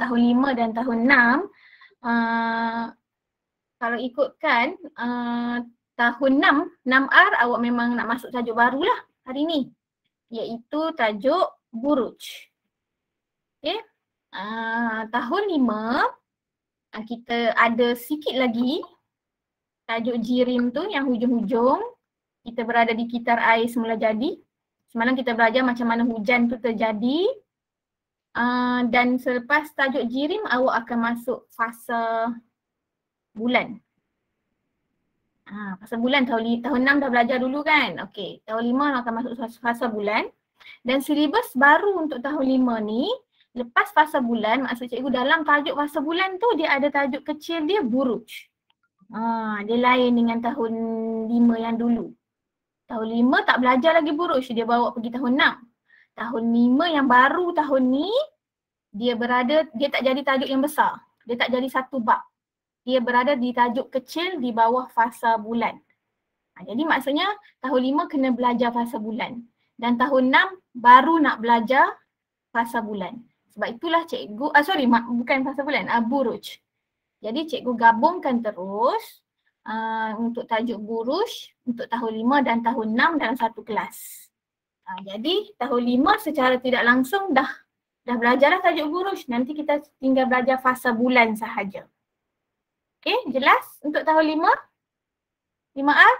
tahun 5 dan tahun 6, kalau ikutkan tahun 6R awak memang nak masuk tajuk barulah hari ni, iaitu tajuk Buruj. Okay. Tahun 5 kita ada sikit lagi tajuk Jirim tu yang hujung-hujung. Kita berada di kitar air semula jadi. Semalam kita belajar macam mana hujan tu terjadi. Dan selepas tajuk Jirim awak akan masuk fasa bulan. Fasa bulan tahun 6 dah belajar dulu kan. Okey, tahun 5 akan masuk fasa bulan. Dan silibus baru untuk tahun 5 ni, lepas fasa bulan, maksud cikgu dalam tajuk fasa bulan tu dia ada tajuk kecil dia Buruj. Dia lain dengan tahun 5 yang dulu. Tahun 5 tak belajar lagi Buruj, dia bawa pergi tahun 6. Tahun 5 yang baru tahun ni, dia tak jadi tajuk yang besar. Dia tak jadi satu bab. Dia berada di tajuk kecil di bawah fasa bulan. Jadi maksudnya tahun 5 kena belajar fasa bulan. Dan tahun 6 baru nak belajar fasa bulan. Sebab itulah cikgu, bukan fasa bulan, Buruj. Jadi cikgu gabungkan terus untuk tajuk Buruj untuk tahun 5 dan tahun 6 dalam satu kelas. Jadi tahun 5 secara tidak langsung dah belajarlah tajuk Buruj. Nanti kita tinggal belajar fasa bulan sahaja. Okey, jelas untuk tahun 5? 5R?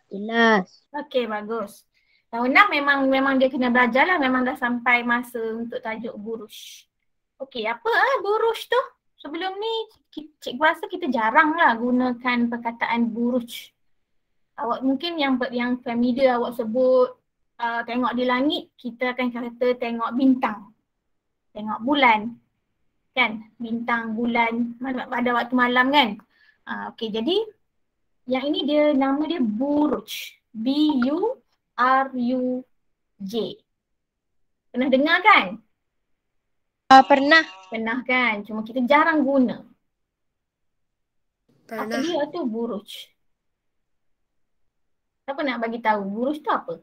Jelas. Okey, bagus. Tahun 6 memang dia kena belajar lah, memang dah sampai masa untuk tajuk Buruj. Okey, apa Buruj tu? Sebelum ni cikgu rasa kita jarang lah gunakan perkataan Buruj. Awak mungkin yang familiar awak sebut tengok di langit, kita akan kata tengok bintang. Tengok bulan. Kan? Bintang, bulan pada waktu malam kan? Okey, jadi yang ini nama dia Buruj. B-U-R-U-J. Pernah dengar kan? Pernah. Pernah kan? Cuma kita jarang guna. Pernah. Apa dia tu Buruj? Siapa nak bagi tahu Buruj tu apa?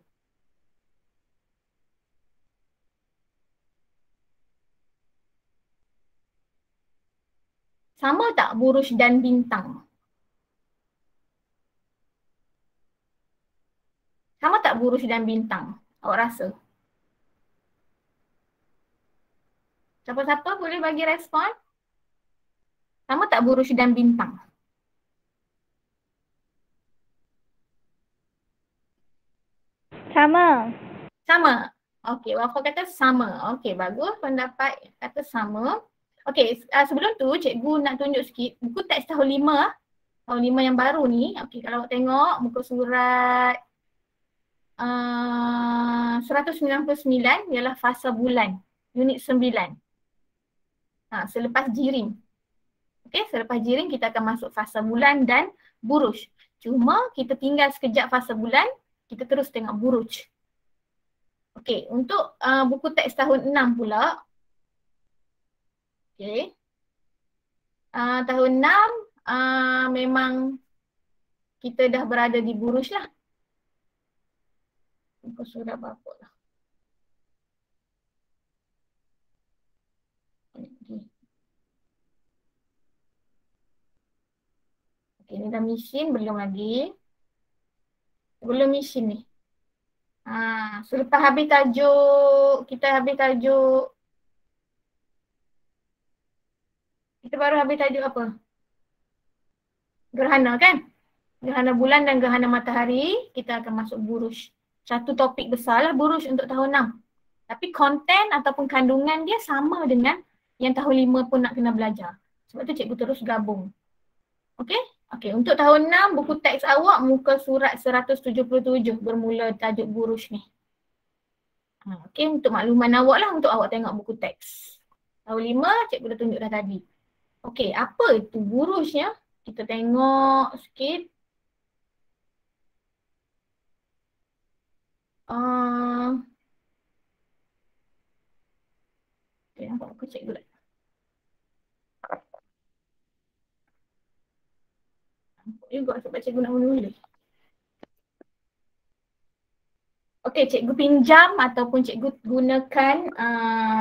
Sama tak Buruj dan bintang? Sama tak Buruj dan bintang? Awak rasa? Siapa-siapa boleh bagi respon? Sama tak Buruj dan bintang? Sama. Sama. Okey, Wafa kata sama. Okey, bagus pendapat kata sama. Okey, sebelum tu cikgu nak tunjuk sikit buku teks tahun 5. Tahun 5 yang baru ni. Okey, kalau awak tengok muka surat 199 ialah fasa bulan. Unit 9. Selepas Jirim. Okey, selepas Jirim kita akan masuk fasa bulan dan Buruj. Cuma kita tinggal sekejap fasa bulan, kita terus tengok Buruj. Okey, untuk buku teks tahun 6 pula. Okey. Tahun 6 memang kita dah berada di Buruj lah. Muka surat berapa lah. Okey, ni dah mesin, belum lagi. Belum mesin ni. Selepas habis tajuk, kita baru habis tajuk apa? Gerhana kan? Gerhana bulan dan gerhana matahari, kita akan masuk Buruj. Satu topik besar lah Buruj untuk tahun 6. Tapi konten ataupun kandungan dia sama dengan yang tahun 5 pun nak kena belajar. Sebab tu cikgu terus gabung. Okey? Okey, untuk tahun 6 buku teks awak muka surat 177 bermula tajuk Buruj ni. Okey, untuk makluman awak lah untuk awak tengok buku teks. Tahun 5 cikgu dah tunjuk dah tadi. Okey, apa itu Burujnya? Kita tengok sikit. Okay, nampak aku cikgu dah. Nampak juga sebab cikgu nak menulis. Okey, cikgu pinjam ataupun cikgu gunakan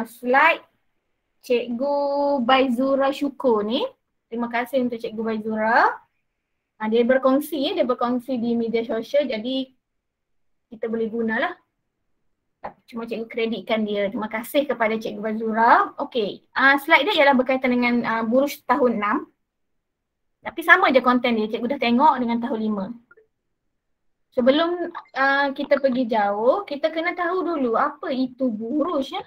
slide Cikgu Baizura Syukur ni. Terima kasih untuk Cikgu Baizura. Dia berkongsi di media sosial, jadi kita boleh gunalah. Cuma cikgu kreditkan dia. Terima kasih kepada Cikgu Baizura. Okey, slide dia ialah berkaitan dengan Buruj tahun 6. Tapi sama je konten dia, cikgu dah tengok dengan tahun 5. Sebelum kita pergi jauh, kita kena tahu dulu apa itu buruj ya.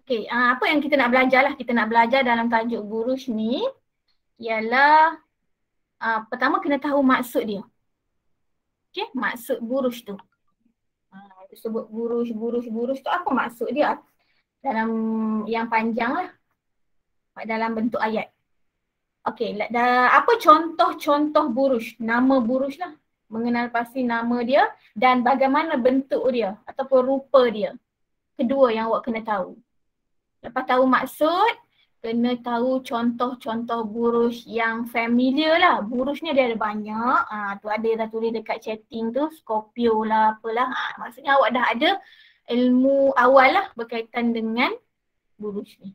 Okey, apa yang kita nak belajar lah? Kita nak belajar dalam tajuk buruj ni ialah pertama kena tahu maksud dia. Okey, maksud buruj tu. Disebut buruj tu apa maksud dia? Dalam yang panjang lah. Dalam bentuk ayat. Okey, apa contoh-contoh buruj? Nama buruj lah. Mengenal pasti nama dia dan bagaimana bentuk dia ataupun rupa dia. Kedua yang awak kena tahu. Lepas tahu maksud, kena tahu contoh-contoh buruj yang familiar lah. Buruj ni dia ada banyak. Tu ada dah tulis dekat chatting tu, Scorpio lah apalah. Maksudnya awak dah ada ilmu awal lah berkaitan dengan buruj ni.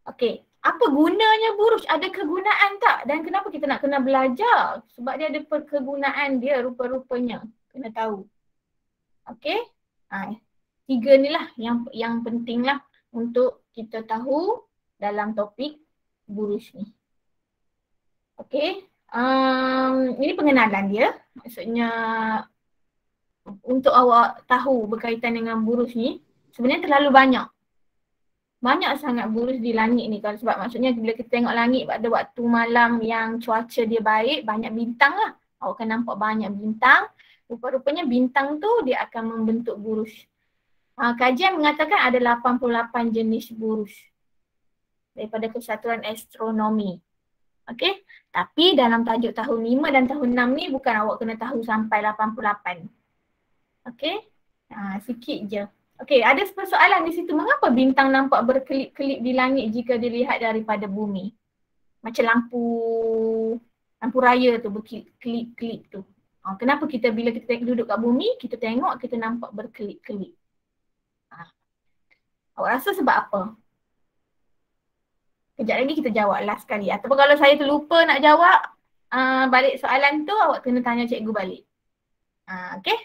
Okey, apa gunanya buruj? Ada kegunaan tak? Dan kenapa kita nak kena belajar? Sebab dia ada kegunaan dia rupa-rupanya. Kena tahu. Okey, 3 ni lah yang penting lah untuk kita tahu dalam topik buruj ni. Okey, ini pengenalan dia. Maksudnya untuk awak tahu berkaitan dengan buruj ni, sebenarnya terlalu banyak. Banyak sangat buruj di langit ni kan, sebab maksudnya bila kita tengok langit pada waktu malam yang cuaca dia baik, banyak bintang lah. Awak akan nampak banyak bintang. Rupa-rupanya bintang tu dia akan membentuk buruj. Kajian mengatakan ada 88 jenis buruj daripada Kesatuan Astronomi. Okey, tapi dalam tajuk tahun 5 dan tahun 6 ni bukan awak kena tahu sampai 88. Okey, sikit je. Okey, ada persoalan di situ. Mengapa bintang nampak berkelip-kelip di langit jika dilihat daripada bumi? Macam lampu raya tu berkelip-kelip tu. Kenapa bila kita duduk kat bumi, kita tengok kita nampak berkelip-kelip? Awak rasa sebab apa? Kejap lagi kita jawab last sekali. Ataupun kalau saya terlupa nak jawab balik soalan tu, awak kena tanya cikgu balik. Okey?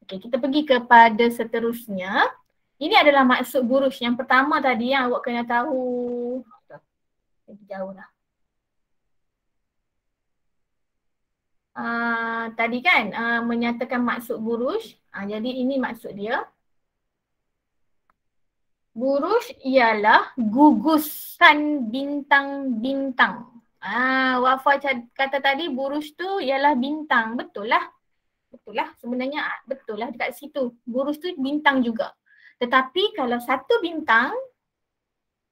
Okey, kita pergi kepada seterusnya. Ini adalah maksud buruj. Yang pertama tadi yang awak kena tahu. Lagi jauh dah. Tadi kan menyatakan maksud buruj. Jadi ini maksud dia. Buruj ialah gugusan bintang-bintang. Wafa kata tadi buruj tu ialah bintang. Betul lah. Betul lah. Sebenarnya betul lah dekat situ. Buruj tu bintang juga. Tetapi kalau satu bintang,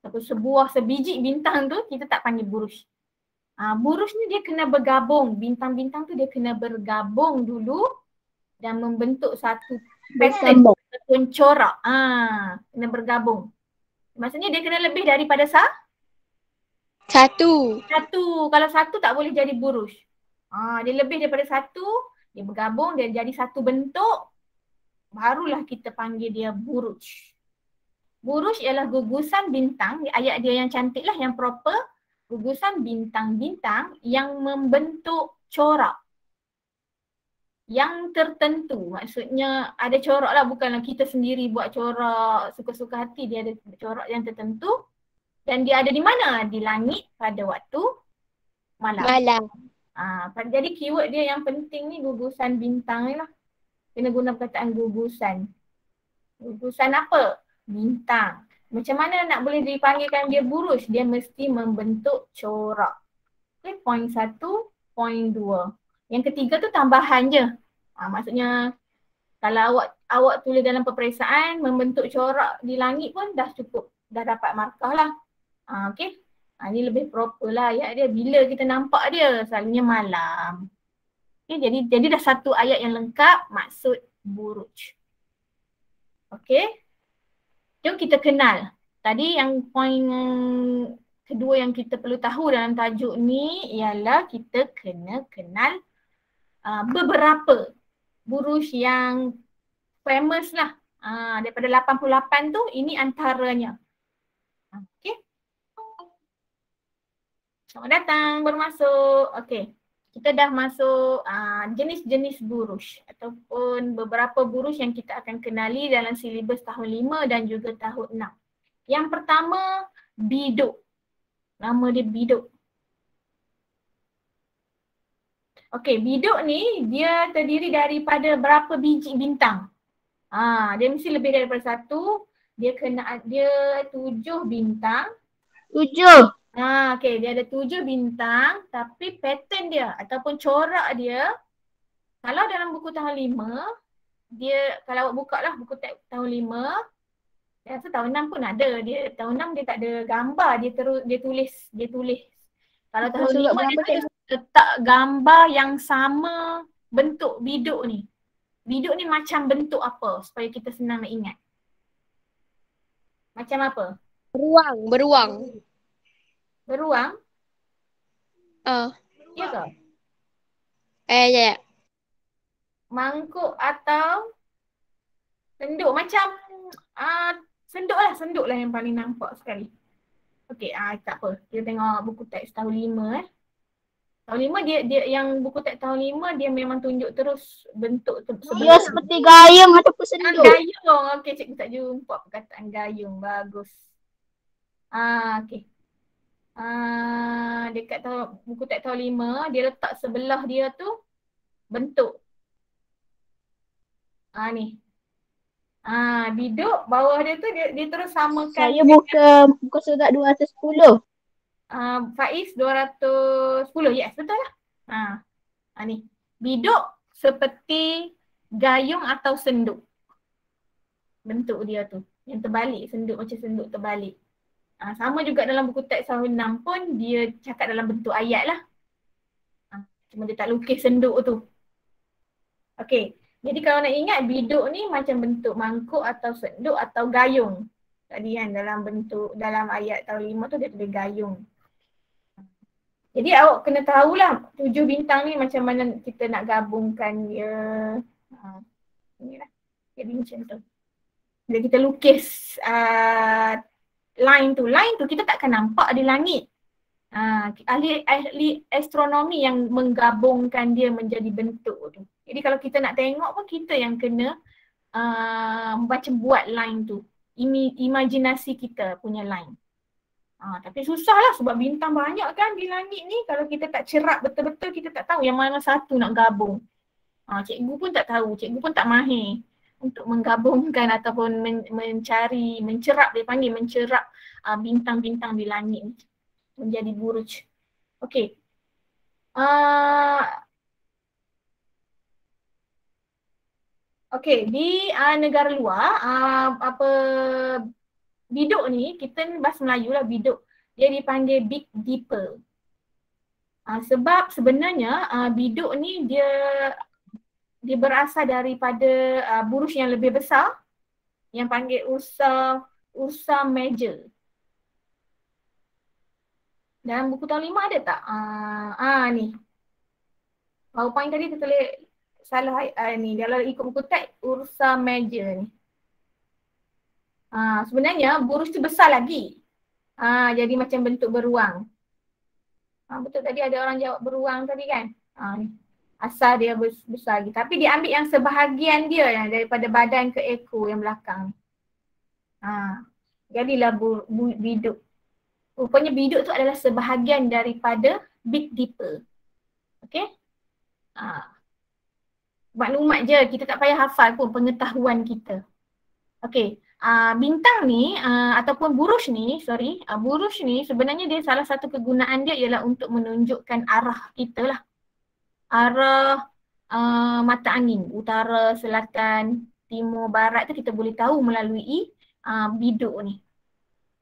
sebiji bintang tu kita tak panggil buruj. Buruj ni dia kena bergabung. Bintang-bintang tu dia kena bergabung dulu dan membentuk satu pattern ataupun corak. Kena bergabung. Maksudnya dia kena lebih daripada Satu. Kalau satu tak boleh jadi buruj. Dia lebih daripada satu, dia bergabung, dia jadi satu bentuk, barulah kita panggil dia buruj. Buruj ialah gugusan bintang, ayat dia yang cantik lah, yang proper. Gugusan bintang-bintang yang membentuk corak yang tertentu. Maksudnya ada corak lah, bukanlah kita sendiri buat corak suka-suka hati. Dia ada corak yang tertentu dan dia ada di mana? Di langit pada waktu malam. Jadi keyword dia yang penting ni gugusan bintang ni lah. Kena guna perkataan gugusan. Gugusan apa? Bintang. Macam mana nak boleh dipanggilkan dia buruj? Dia mesti membentuk corak. Okay, point 1, point 2. Yang ketiga tu tambahan je. Maksudnya kalau awak tulis dalam peperiksaan membentuk corak di langit pun dah cukup. Dah dapat markah lah. Okay. Ini lebih proper lah ayat dia. Bila kita nampak dia? Selalunya malam. Okay, jadi dah satu ayat yang lengkap maksud buruj. Okay. Jom kita kenal. Tadi yang poin kedua yang kita perlu tahu dalam tajuk ni ialah kita kena kenal beberapa buruj yang famous lah. Daripada 88 tu, ini antaranya. Okey. Selamat datang, baru masuk. Okey. Kita dah masuk jenis-jenis buruj ataupun beberapa buruj yang kita akan kenali dalam silibus tahun 5 dan juga tahun 6. Yang pertama, biduk. Nama dia biduk. Okey, biduk ni dia terdiri daripada berapa biji bintang. Dia mesti lebih daripada satu. Dia 7 bintang. 7. Okey, dia ada 7 bintang tapi pattern dia ataupun corak dia kalau dalam buku tahun 5, dia kalau awak buka lah buku teks tahun 5, saya rasa tahun 6 pun ada. Dia tahun 6 dia tak ada gambar, dia tulis. Kalau tahun 5 dia letak gambar yang sama bentuk biduk ni. Biduk ni macam bentuk apa supaya kita senang nak ingat? Macam apa? Beruang. Beruang? Ya ke? Ya. Mangkuk atau senduk? Macam senduk lah yang paling nampak sekali. Okey, tak apa. Kita tengok buku teks tahun 5 Tahun 5 dia yang buku teks tahun 5 dia memang tunjuk terus bentuk Dia seperti gayung ataupun senduk. Gayung. Okey, cikgu tak jumpa perkataan gayung. Bagus. Okey. Dekat buku teks tahun 5 dia letak sebelah dia tu bentuk. Ni. Biduk bawah dia tu dia terus samakan. Saya buka surat 210. Faiz 210. Yes, betul lah. Ni. Biduk seperti gayung atau senduk. Bentuk dia tu. Yang terbalik, senduk macam senduk terbalik. Sama juga dalam buku teks tahun 6 pun dia cakap dalam bentuk ayat lah. Cuma dia tak lukis senduk tu. Okey. Jadi kalau nak ingat biduk ni macam bentuk mangkuk atau senduk atau gayung. Tadi kan dalam ayat tahun 5 tu dia tulis gayung. Jadi awak kena tahulah 7 bintang ni macam mana kita nak gabungkan dia. Inilah. Jadi macam tu. Bila kita lukis line tu kita takkan nampak di langit. Ahli astronomi yang menggabungkan dia menjadi bentuk tu. Jadi kalau kita nak tengok pun kita yang kena buat line tu. Imajinasi kita punya line. Tapi susah lah sebab bintang banyak kan di langit ni. Kalau kita tak cerap betul-betul kita tak tahu yang mana satu nak gabung. Cikgu pun tak tahu, cikgu pun tak mahir untuk menggabungkan ataupun mencerap, dia panggil mencerap bintang-bintang di langit ni menjadi buruj. Okey. Okey, di negara luar biduk ni, kita ni bahasa Melayu lah biduk, dia dipanggil Big Dipper. Sebab sebenarnya biduk ni dia berasal daripada buruj yang lebih besar yang panggil Ursa Major. Dalam buku tahun 5 ada tak? Ni. PowerPoint tadi tertulis salah ni. Kalau ikut buku teks Ursa Major ni. Sebenarnya buruj tu besar lagi. Jadi macam bentuk beruang. Betul tadi ada orang jawab beruang tadi kan? Ni. Asal dia besar lagi. Tapi dia ambil yang sebahagian dia yang daripada badan ke ekor yang belakang. Jadilah biduk. Rupanya biduk tu adalah sebahagian daripada Big Dipper. Okey? Maklumat je, kita tak payah hafal pun pengetahuan kita. Okey. Bintang ni ataupun buruj ni sebenarnya dia salah satu kegunaan dia ialah untuk menunjukkan arah kita lah. Arah mata angin, utara, selatan, timur, barat tu kita boleh tahu melalui biduk ni.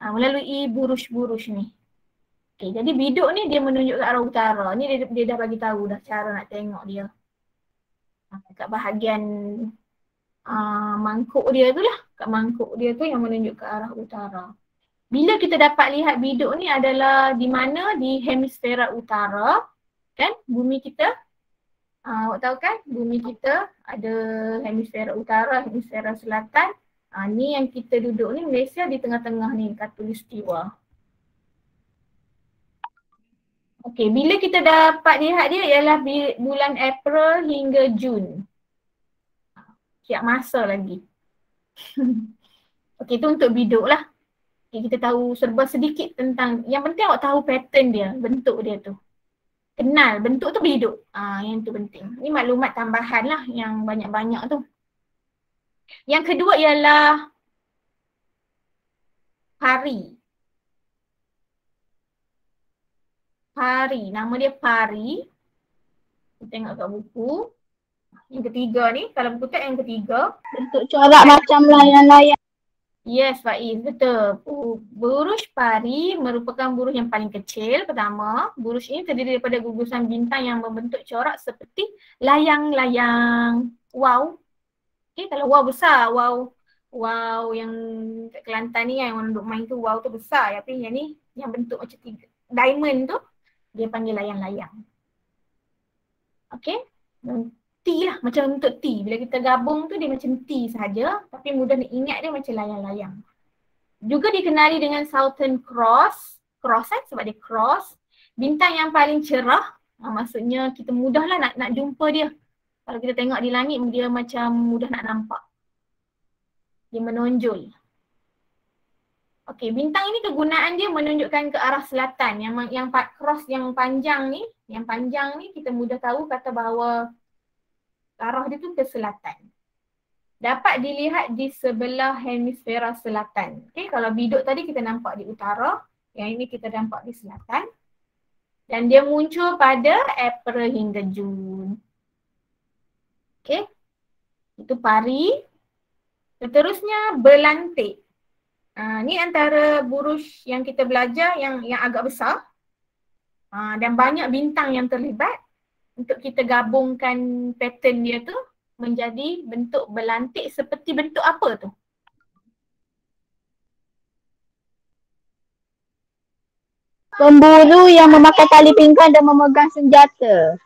Melalui buruj-buruj ni. Okay, jadi biduk ni dia menunjuk ke arah utara. Ni dia dah bagi tahu dah cara nak tengok dia. Kat bahagian mangkuk dia tu lah. Kat mangkuk dia tu yang menunjuk ke arah utara. Bila kita dapat lihat biduk ni adalah di mana? Di hemisfera utara. Kan? Bumi kita Awak tahu kan bumi kita ada hemisfera utara, hemisfera selatan. Ni yang kita duduk ni, Malaysia di tengah-tengah ni, khatulistiwa. Okey, bila kita dapat lihat dia ialah bulan April hingga Jun. Siap masa lagi. Okey, tu untuk biduk lah. Okay, kita tahu serba sedikit tentang, yang penting awak tahu pattern dia, bentuk dia tu. Kenal bentuk tu biduk. Yang tu penting. Ni maklumat tambahan lah yang banyak-banyak tu. Yang kedua ialah pari. Pari, nama dia pari. Kita tengok kat buku. Yang ketiga ni, kalau buku teks yang ketiga. Bentuk corak macam layang-layang. Yes, Faiz, betul. Buruj pari merupakan buruj yang paling kecil. Pertama, buruj ini terdiri daripada gugusan bintang yang membentuk corak seperti layang-layang. Wow. Okay, kalau wow besar, wow yang kat Kelantan ni yang orang duduk main tu, wow tu besar. Tapi yang ni, yang bentuk macam diamond tu, dia panggil layang-layang. Okay. T lah, macam bentuk T. Bila kita gabung tu dia macam T sahaja, tapi mudah nak ingat dia macam layang-layang. Juga dikenali dengan Southern Cross. Cross kan, sebab dia cross. Bintang yang paling cerah, maksudnya kita mudahlah nak jumpa dia. Kalau kita tengok di langit, dia macam mudah nak nampak. Dia menonjol. Okey, bintang ini kegunaan dia menunjukkan ke arah selatan. Yang cross yang panjang ni kita mudah tahu kata bahawa arah dia tu ke selatan. Dapat dilihat di sebelah hemisfera selatan. Okey, kalau biduk tadi kita nampak di utara, yang ini kita nampak di selatan. Dan dia muncul pada April hingga Jun. Okey. Itu pari. Seterusnya belantik. Ni antara buruj yang kita belajar yang agak besar. Dan banyak bintang yang terlibat. Untuk kita gabungkan pattern dia tu menjadi bentuk belantik seperti bentuk apa tu? Pemburu yang memakai tali pinggang dan memegang senjata.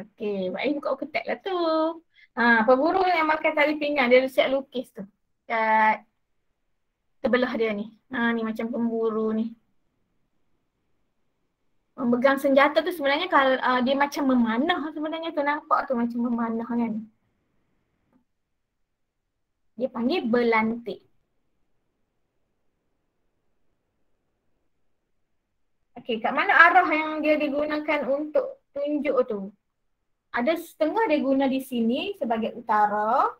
Okey. Baik, buka buku teks lah tu. Pemburu yang memakai tali pinggang, dia siap lukis tu. Kat sebelah dia ni. Ni macam pemburu ni. Memegang senjata tu sebenarnya kalau dia macam memanah sebenarnya tu, nampak tu macam memanah kan. Dia panggil belantik. Okey, kat mana arah yang dia digunakan untuk tunjuk tu? Ada setengah dia guna di sini sebagai utara.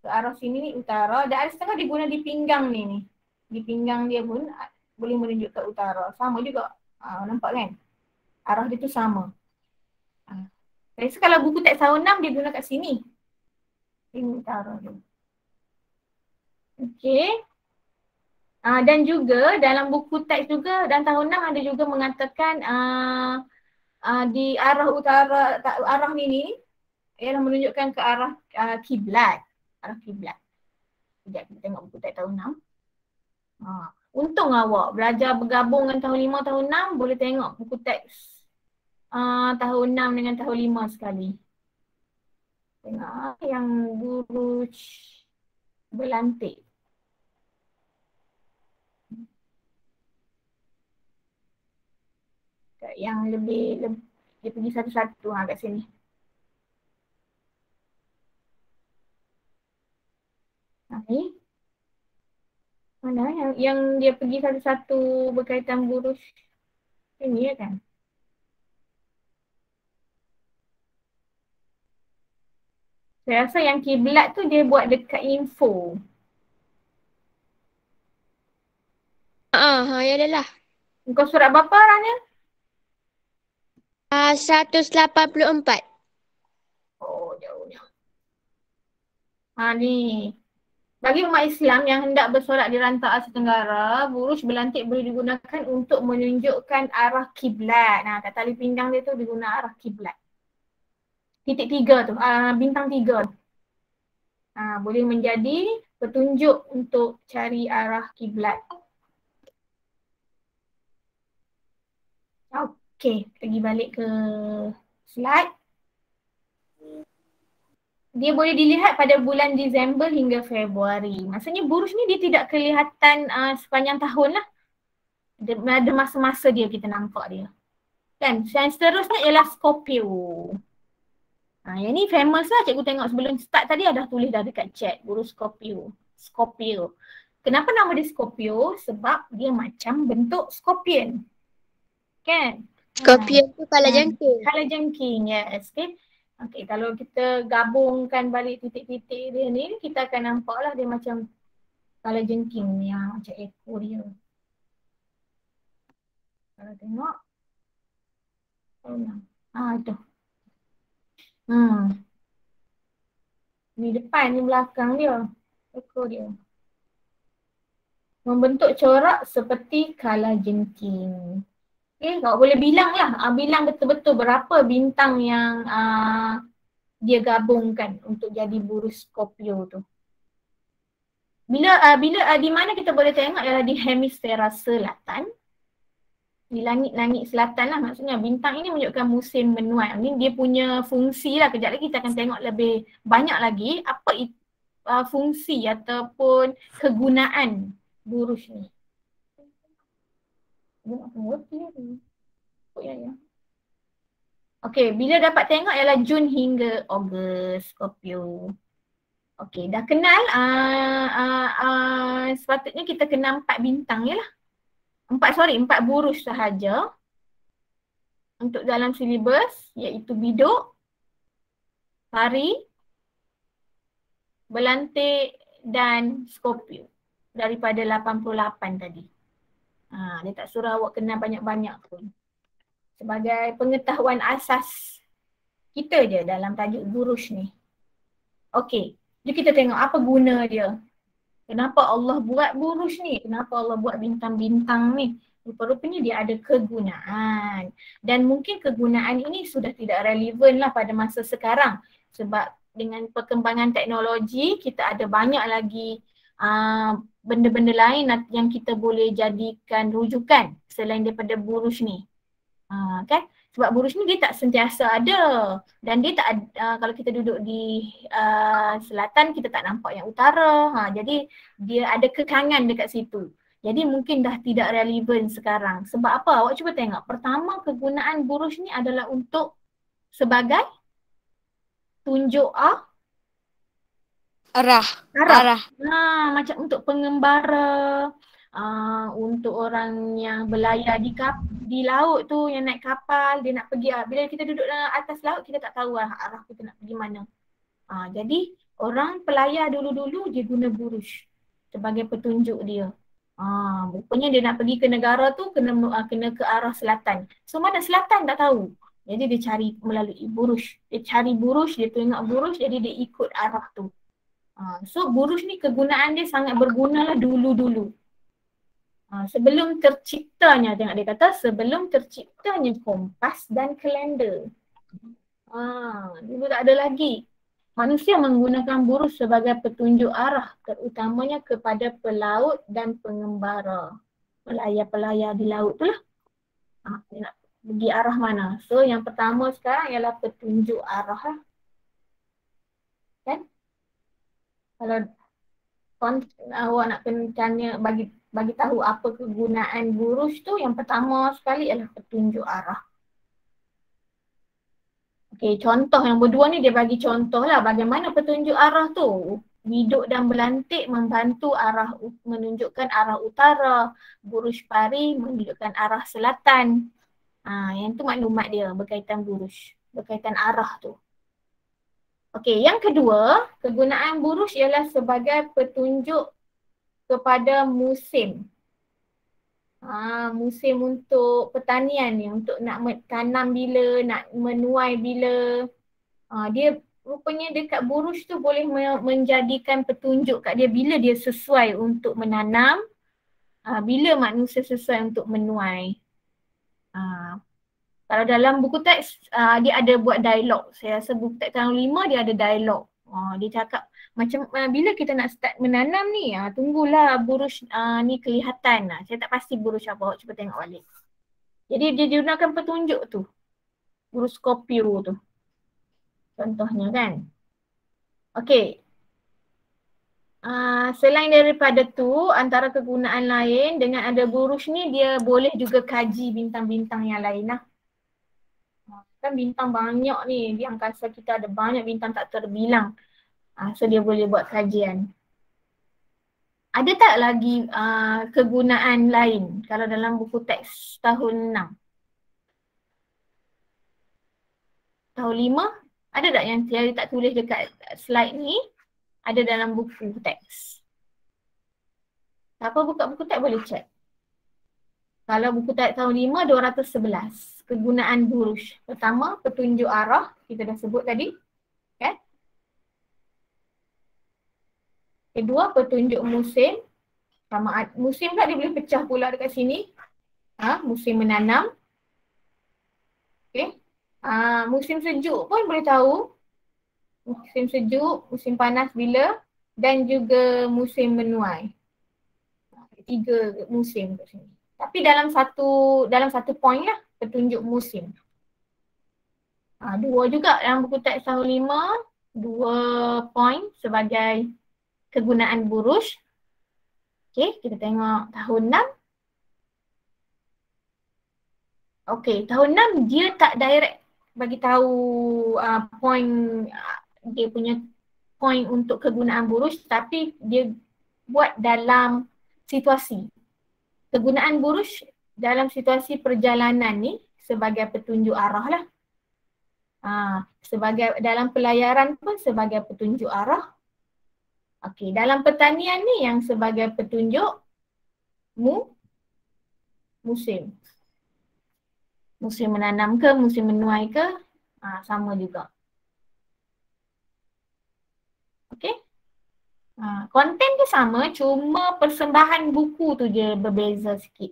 Ke arah sini ni utara. Dan ada setengah dia guna di pinggang ni. Di pinggang dia pun boleh menunjuk ke utara. Sama juga. Nampak kan? Arah dia tu sama. So kalau buku teks tahun 6 dia guna kat sini. Ini utara dia. Okey. Dan juga dalam buku teks juga dan tahun 6 ada juga mengatakan di arah utara, arah ni ialah menunjukkan ke arah kiblat. Arah kiblat. Sekejap kita tengok buku teks tahun 6. Untung awak belajar bergabung dengan tahun 5, tahun 6 boleh tengok buku teks tahun 6 dengan tahun 5 sekali. Tengok yang buruj belantik. Yang lebih dia pergi satu-satu kat sini. Ni. Mana yang dia pergi satu-satu berkaitan buruj ini ya kan? Saya rasa yang kiblat tu dia buat dekat info. Ya dah lah. Kau surat berapa Rania? 184. Oh, jauh. Ni. Bagi umat Islam yang hendak bersolat di rantau Asia Tenggara, buruj belantik boleh digunakan untuk menunjukkan arah kiblat. Kat tali pinggang dia tu diguna arah kiblat. Titik 3 tu, bintang 3 tu. Boleh menjadi petunjuk untuk cari arah kiblat. Okey, pergi balik ke Slide. Dia boleh dilihat pada bulan Disember hingga Februari. Maksudnya buruj ni dia tidak kelihatan sepanjang tahun lah. Ada masa-masa dia kita nampak dia. Kan? Yang seterusnya ialah Scorpio. Yang ni famous lah, cikgu tengok sebelum start tadi ada tulis dah dekat chat. Buruj Scorpio. Scorpio. Kenapa nama dia Scorpio? Sebab dia macam bentuk scorpion. Kan? Scorpio tu kalajengking. Kalajengking, yes. Okay. Okay, kalau kita gabungkan balik titik-titik dia ni, kita akan nampak lah dia macam kalajengking ni, macam ekor dia. Kalau tengok, itu. Ni depan, ni belakang dia, ekor dia. Membentuk corak seperti kalajengking. Okay, kau boleh bilang lah, bilang betul-betul berapa bintang yang dia gabungkan untuk jadi buruj Scorpio tu. Bila di mana kita boleh tengok ialah di hemisfera selatan, di langit-langit selatan lah, maksudnya bintang ini menunjukkan musim menuai. Ini dia punya fungsi lah, kejap lagi kita akan tengok lebih banyak lagi apa fungsi ataupun kegunaan buruj ni. Okey, bila dapat tengok ialah Jun hingga Ogos, Scorpio. Okey, dah kenal sepatutnya kita kena 4 bintang je lah. 4 buruj sahaja untuk dalam silibus, iaitu biduk, pari, belantik dan Scorpio daripada 88 tadi. Dia tak suruh awak kenal banyak-banyak pun. Sebagai pengetahuan asas kita je dalam tajuk buruj ni. Okey, jom kita tengok apa guna dia. Kenapa Allah buat buruj ni? Kenapa Allah buat bintang-bintang ni? Rupa-rupanya dia ada kegunaan. Dan mungkin kegunaan ini sudah tidak relevan lah pada masa sekarang. Sebab dengan perkembangan teknologi, kita ada banyak lagi benda-benda lain yang kita boleh jadikan rujukan selain daripada buruj ni. Kan? Sebab buruj ni dia tak sentiasa ada dan dia tak kalau kita duduk di selatan kita tak nampak yang utara. Jadi dia ada kekangan dekat situ. Jadi mungkin dah tidak relevan sekarang. Sebab apa? Awak cuba tengok. Pertama, kegunaan buruj ni adalah untuk sebagai tunjuk arah. Macam untuk pengembara, untuk orang yang berlayar di laut tu, yang naik kapal, dia nak pergi. Bila kita duduk atas laut, kita tak tahu arah kita nak pergi mana. Jadi orang pelayar dulu-dulu dia guna buruj sebagai petunjuk dia. Rupanya dia nak pergi ke negara tu kena ke arah selatan. So mana selatan tak tahu. Jadi dia cari melalui buruj. Dia cari buruj, dia tengok buruj, jadi dia ikut arah tu. So buruj ni kegunaan dia sangat berguna lah dulu-dulu. Sebelum terciptanya, tengok dia kata sebelum terciptanya kompas dan kalender. Dulu tak ada lagi. Manusia menggunakan buruj sebagai petunjuk arah, terutamanya kepada pelaut dan pengembara. Pelayar-pelayar di laut tu lah. Dia nak pergi arah mana. So yang pertama sekarang ialah petunjuk arah lah. Kan? Kalau awak nak kena tanya, bagi tahu apa kegunaan buruj tu, yang pertama sekali ialah petunjuk arah. Okey, contoh yang berdua ni dia bagi contoh lah bagaimana petunjuk arah tu. Biduk dan belantik membantu menunjukkan arah utara, buruj pari menunjukkan arah selatan. Yang tu maklumat dia berkaitan buruj, berkaitan arah tu. Okey, yang kedua, kegunaan buruj ialah sebagai petunjuk kepada musim. Musim untuk pertanian ni, untuk nak tanam bila, nak menuai bila. Dia rupanya dekat buruj tu boleh menjadikan petunjuk kat dia bila dia sesuai untuk menanam, bila manusia sesuai untuk menuai. Kalau dalam buku teks dia ada buat dialog. Saya rasa buku teks tahun 5 dia ada dialog. Dia cakap macam bila kita nak start menanam ni, tunggulah buruj ni kelihatan. Saya tak pasti buruj apa, awak cuba tengok balik. Jadi dia gunakan petunjuk tu. Buruj Scorpio tu. Contohnya kan. Okey. Selain daripada tu, antara kegunaan lain dengan ada buruj ni dia boleh juga kaji bintang-bintang yang lain lah. Kan bintang banyak ni, di angkasa kita ada banyak bintang tak terbilang. So dia boleh buat kajian. Ada tak lagi kegunaan lain kalau dalam buku teks tahun 6? Tahun 5? Ada tak yang saya tak tulis dekat slide ni? Ada dalam buku teks. Siapa buka buku teks boleh check. Kalau buku teks tahun 5, 211. Kegunaan buruj. Pertama, petunjuk arah. Kita dah sebut tadi. Kan? Kedua, petunjuk musim. Musim pula dia boleh pecah pula dekat sini. Musim menanam. Okay. Musim sejuk pun boleh tahu. Musim sejuk, musim panas bila. Dan juga musim menuai. 3 musim kat sini. Tapi dalam satu point lah, petunjuk musim. 2 juga dalam buku teks tahun 5, 2 point sebagai kegunaan buruj. Okay, kita tengok tahun 6. Okay, tahun 6 dia tak direct bagi tahu point, dia punya point untuk kegunaan buruj, tapi dia buat dalam situasi. Kegunaan buruj dalam situasi perjalanan ni sebagai petunjuk arah lah. Sebagai dalam pelayaran pun sebagai petunjuk arah. Okey, dalam pertanian ni yang sebagai petunjuk musim. Musim menanam ke, musim menuai ke, sama juga. Okey. Konten tu sama, cuma persembahan buku tu je berbeza sikit.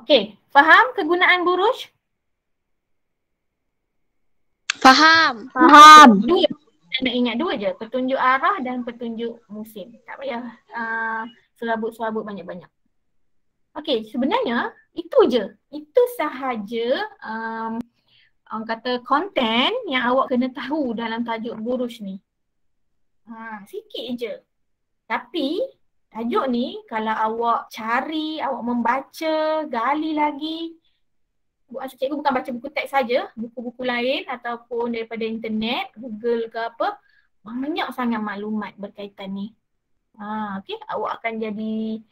Okey, faham kegunaan buruj? Faham. Dua. Nak ingat 2 je, petunjuk arah dan petunjuk musim. Tak payah selabut-selabut banyak-banyak. Okey, sebenarnya itu je. Itu sahaja orang kata konten yang awak kena tahu dalam tajuk buruj ni. Sikit je. Tapi tajuk ni kalau awak cari, awak membaca, gali lagi. Cikgu bukan baca buku teks saja, buku-buku lain ataupun daripada internet, Google ke apa, banyak sangat maklumat berkaitan ni. Okay, awak akan jadi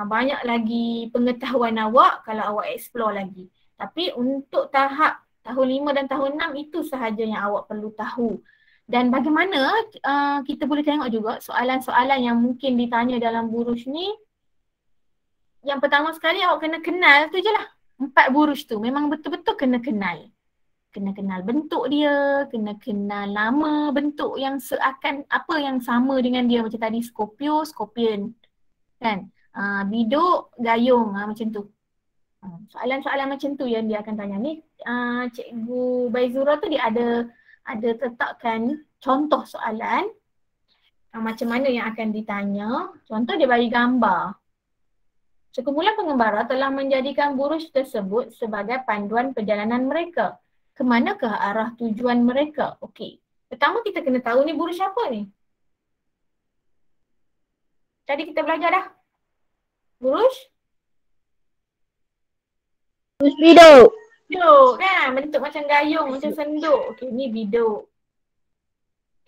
banyak lagi pengetahuan awak kalau awak explore lagi. Tapi untuk tahap tahun 5 dan tahun 6 itu sahaja yang awak perlu tahu. Dan bagaimana kita boleh tengok juga soalan-soalan yang mungkin ditanya dalam buruj ni. Yang pertama sekali awak kena kenal tu je lah. 4 buruj tu memang betul-betul kena kenal. Kena kenal bentuk dia, kena kenal nama bentuk yang seakan apa yang sama dengan dia. Macam tadi Scorpio, Scorpion. Kan? Biduk, gayung, macam tu. Soalan-soalan macam tu yang dia akan tanya. Ni Cikgu Baizura tu dia ada letakkan contoh soalan macam mana yang akan ditanya. Contoh dia bagi gambar. Sekumpulan pengembara telah menjadikan buruj tersebut sebagai panduan perjalanan mereka. Kemanakah arah tujuan mereka? Okey. Pertama kita kena tahu ni buruj apa ni? Tadi kita belajar dah. Buruj? Buruj biduk. Biduk kan? Bentuk macam gayung, macam senduk. Okey, ni biduk.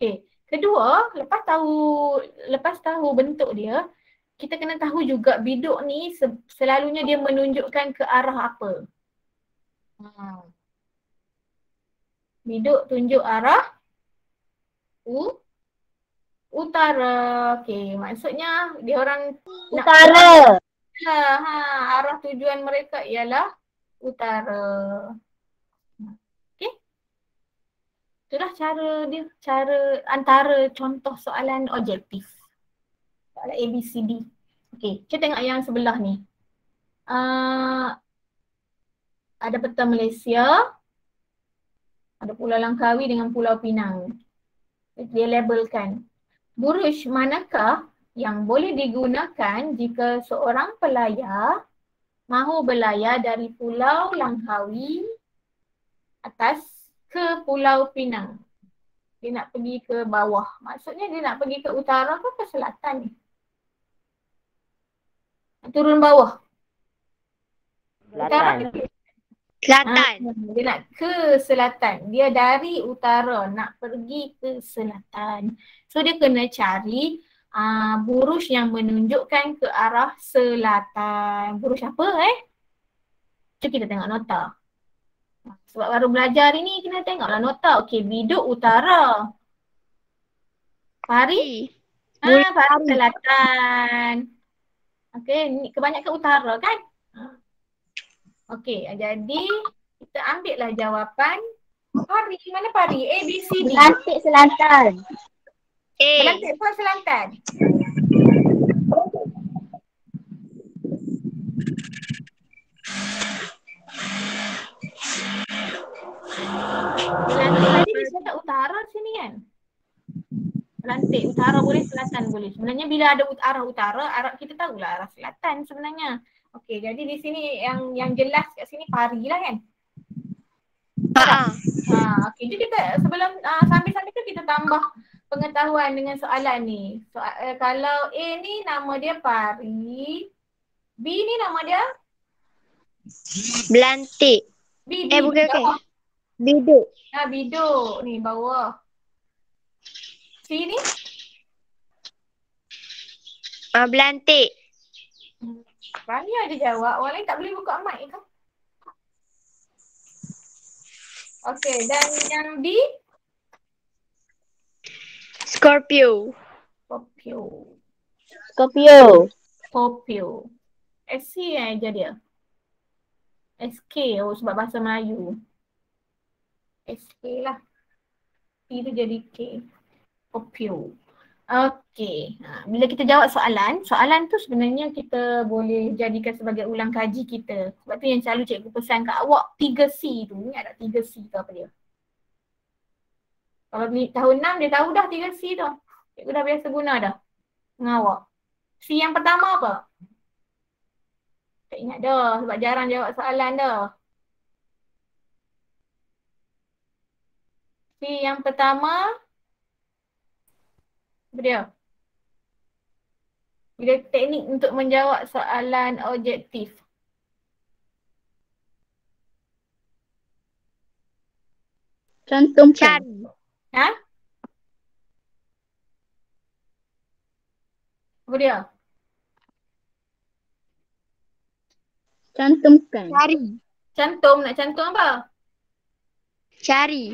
Okey. Kedua, lepas tahu bentuk dia, kita kena tahu juga biduk ni selalunya dia menunjukkan ke arah apa. Biduk tunjuk arah utara. Okey, maksudnya dia orang Utara. Arah tujuan mereka ialah utara. Okey. Itulah cara antara contoh soalan objektif. Soalan ABCD. Okey, kita tengok yang sebelah ni. Ada peta Malaysia. Ada Pulau Langkawi dengan Pulau Pinang. Dia labelkan. Buruj manakah yang boleh digunakan jika seorang pelayar mahu berlayar dari Pulau Langkawi atas ke Pulau Pinang. Dia nak pergi ke bawah. Maksudnya dia nak pergi ke utara ke selatan ni? Turun bawah. Utara Selatan. ke? Selatan. Dia nak ke selatan. Dia dari utara nak pergi ke selatan. So dia kena cari buruj yang menunjukkan ke arah selatan. Buruj apa Jom kita tengok nota. Sebab baru belajar hari ni kena tengoklah nota. Okey, biduk utara. Pari? Pari selatan. Okey, ni kebanyakan utara kan? Okey, jadi kita ambil lah jawapan Pari. Mana Pari? A, B, C, D. Belantik selatan. Belantik pun selatan. Belantik tadi dia cakap utara sini kan? Belantik utara boleh, selatan boleh. Sebenarnya bila ada arah utara, kita tahulah arah selatan sebenarnya. Okey, jadi di sini yang jelas kat sini Pari lah kan? Okey, jadi kita sebelum sambil-sambil tu kita tambah pengetahuan dengan soalan ni. Kalau A ni nama dia Pari, B ni nama dia Belantik. B. Bukan. Bawah. Biduk. Biduk ni bawah. C ni? Belantik. Berani aja jawab. Orang lain tak boleh buka mic ke? Okey, dan yang D? Scorpio. Scorpio. SC aja dia. SK sebab bahasa Melayu. SK lah. P tu jadi K. Scorpio. Okey. Bila kita jawab soalan tu sebenarnya kita boleh jadikan sebagai ulang kaji kita. Sebab tu yang selalu cikgu pesan kat awak 3C tu. Ingat tak 3C tu apa dia? Kalau tahun 6 dia tahu dah 3C tu. Cikgu dah biasa guna dah dengan awak. C yang pertama apa? Tak ingat dah sebab jarang jawab soalan dah. C yang pertama apa dia? Bila teknik untuk menjawab soalan objektif. Cantumkan. Apa dia? Cantumkan. Cantum, nak cantum apa? Cari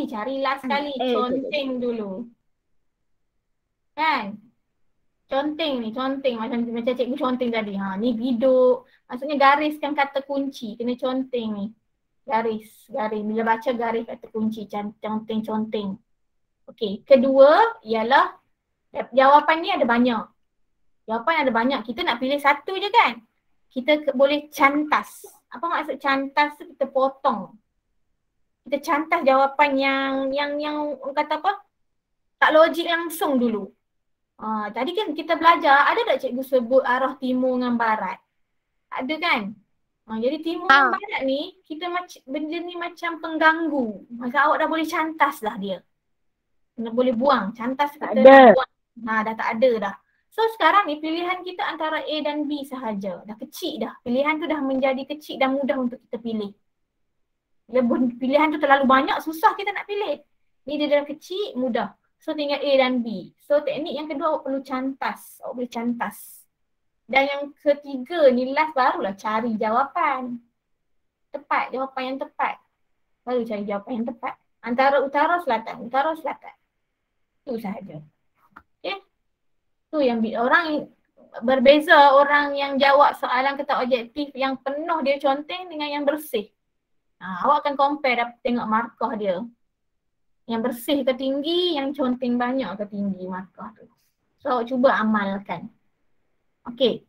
Carilah sekali. Conteng dulu. Kan? Conteng macam cikgu conteng tadi. Ni biduk. Maksudnya gariskan kata kunci. Kena conteng ni. Garis. Bila baca garis kata kunci. Conteng. Okey. Kedua ialah jawapan ni ada banyak. Kita nak pilih satu je kan? Kita boleh cantas. Apa maksud cantas tu? Kita potong. Kita cantas jawapan yang kata apa? Tak logik langsung dulu. Tadi kan kita belajar, ada tak cikgu sebut arah timur dengan barat? Ada kan? Jadi timur dengan barat ni, benda ni macam pengganggu. Maka awak dah boleh cantas dah dia. Boleh buang. Cantas kita dah buang. Dah tak ada dah. So sekarang ni pilihan kita antara A dan B sahaja. Dah kecil dah. Pilihan tu dah menjadi kecil dan mudah untuk kita pilih. Bila pilihan tu terlalu banyak, susah kita nak pilih. Ni dia dah kecil, mudah. So tinggal A dan B. So teknik yang kedua awak perlu cantas. Awak boleh cantas. Dan yang ketiga ni last barulah cari jawapan. Jawapan yang tepat. Baru cari jawapan yang tepat. Antara utara selatan. Itu sahaja. Okay. Tu yang orang berbeza orang yang jawab soalan kata objektif yang penuh dia conteng dengan yang bersih. Awak akan compare tengok markah dia. Yang bersih ke tinggi, yang conteng banyak ke tinggi markah tu. So awak cuba amalkan. Okey.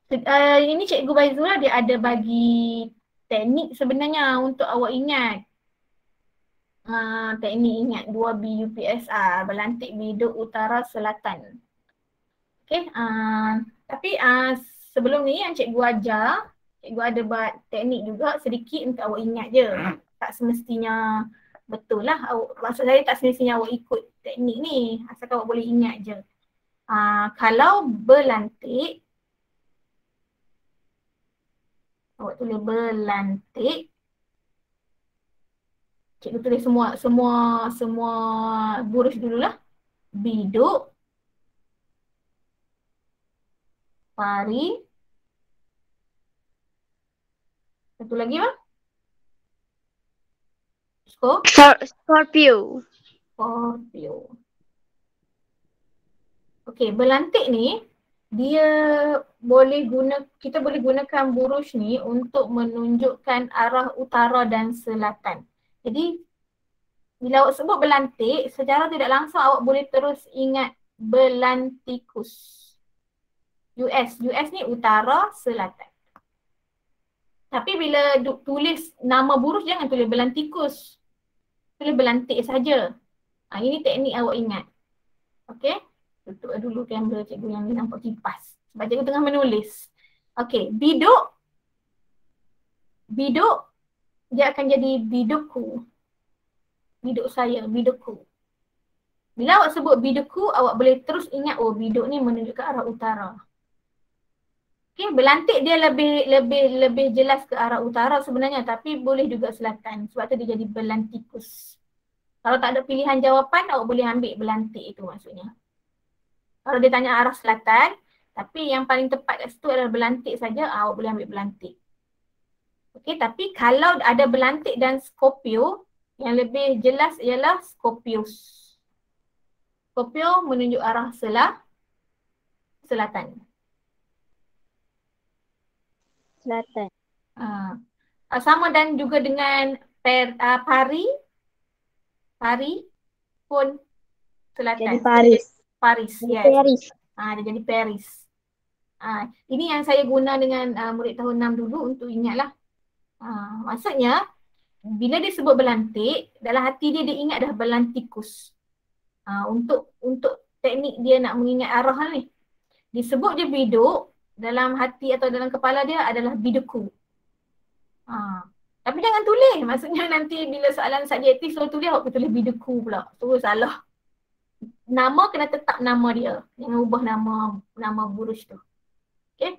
Ini Cikgu Baizura dia ada bagi teknik sebenarnya untuk awak ingat. Teknik ingat 2B UPSR, berlantik biduk utara selatan. Okey. Tapi sebelum ni yang cikgu ajar, cikgu ada buat teknik juga sedikit untuk awak ingat je. Tak semestinya betul lah. Maksud saya tak semestinya awak ikut teknik ni. Asalkan awak boleh ingat je. Kalau berlantik, awak tulis berlantik. Cikgu tulis semua buruj dululah. Biduk, pari. Satu lagi apa? Scorpio. Scorpio. Okey, berlantik ni dia kita boleh gunakan buruj ni untuk menunjukkan arah utara dan selatan. Jadi bila awak sebut berlantik, secara tidak langsung awak boleh terus ingat Belantikus. US ni utara selatan. Tapi bila tulis nama buruj jangan tulis Belantikus. Tulis berlantik saja. Ini teknik awak ingat. Okey. Tutup dulu kamera cikgu yang ni nampak kipas. Sebab cikgu tengah menulis. Okey, biduk. Biduk dia akan jadi bidukku. Biduk saya, bidukku. Bila awak sebut bidukku, awak boleh terus ingat biduk ni menunjuk ke arah utara. Okey, berlantik dia lebih jelas ke arah utara sebenarnya, tapi boleh juga selatan. Sebab tu dia jadi Belantikus. Kalau tak ada pilihan jawapan, awak boleh ambil berlantik itu maksudnya. Kalau dia tanya arah selatan, tapi yang paling tepat kat situ adalah berlantik saja, awak boleh ambil berlantik. Okey, tapi kalau ada berlantik dan Scorpio, yang lebih jelas ialah Scorpius. Scorpio menunjuk arah selatan. Selatan. Sama dan juga dengan pari. Pari pun selatan. Jadi Paris. Paris, yes. Paris. Dia jadi Paris. Ini yang saya guna dengan murid tahun 6 dulu untuk ingatlah. Maksudnya, bila dia sebut berlantik, dalam hati dia ingat dah Belantikus. Untuk teknik dia nak mengingat arah ni. Disebut dia biduk, dalam hati atau dalam kepala dia adalah bidukku. Tapi jangan tulis. Maksudnya nanti bila soalan subjektif selalu tulis, awak tulis bidukku pula. Tu salah. Nama kena tetap nama dia. Jangan ubah nama buruj tu. Okay.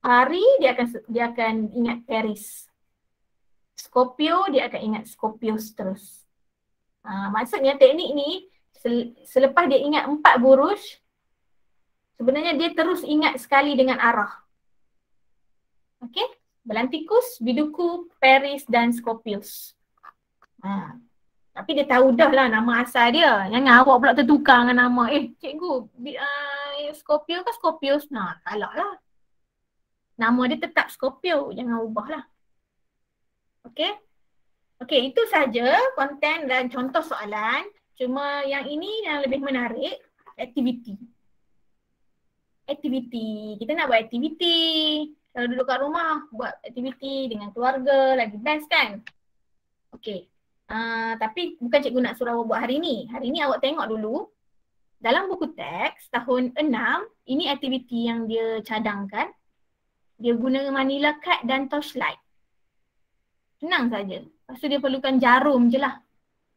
Pari dia akan ingat Paris. Scorpio dia akan ingat Scorpius terus. Maksudnya teknik ni selepas dia ingat 4 buruj, sebenarnya dia terus ingat sekali dengan arah. Okey? Belantikus, Biduku, Paris dan Scorpius. Tapi dia tahu dah lah nama asal dia. Jangan awak pula tertukar dengan nama. Cikgu, Scorpio ke Scorpius? Salah lah. Nama dia tetap Scorpio. Jangan ubah lah. Okey? Okey, itu saja konten dan contoh soalan. Cuma yang ini yang lebih menarik, aktiviti. Aktiviti. Kita nak buat aktiviti. Kalau duduk kat rumah, buat aktiviti dengan keluarga, lagi best kan? Okey. Tapi bukan cikgu nak suruh awak buat hari ni. Hari ni awak tengok dulu. Dalam buku teks tahun 6, ini aktiviti yang dia cadangkan. Dia guna manila card dan torchlight. Senang saja. Lepas tu dia perlukan jarum je lah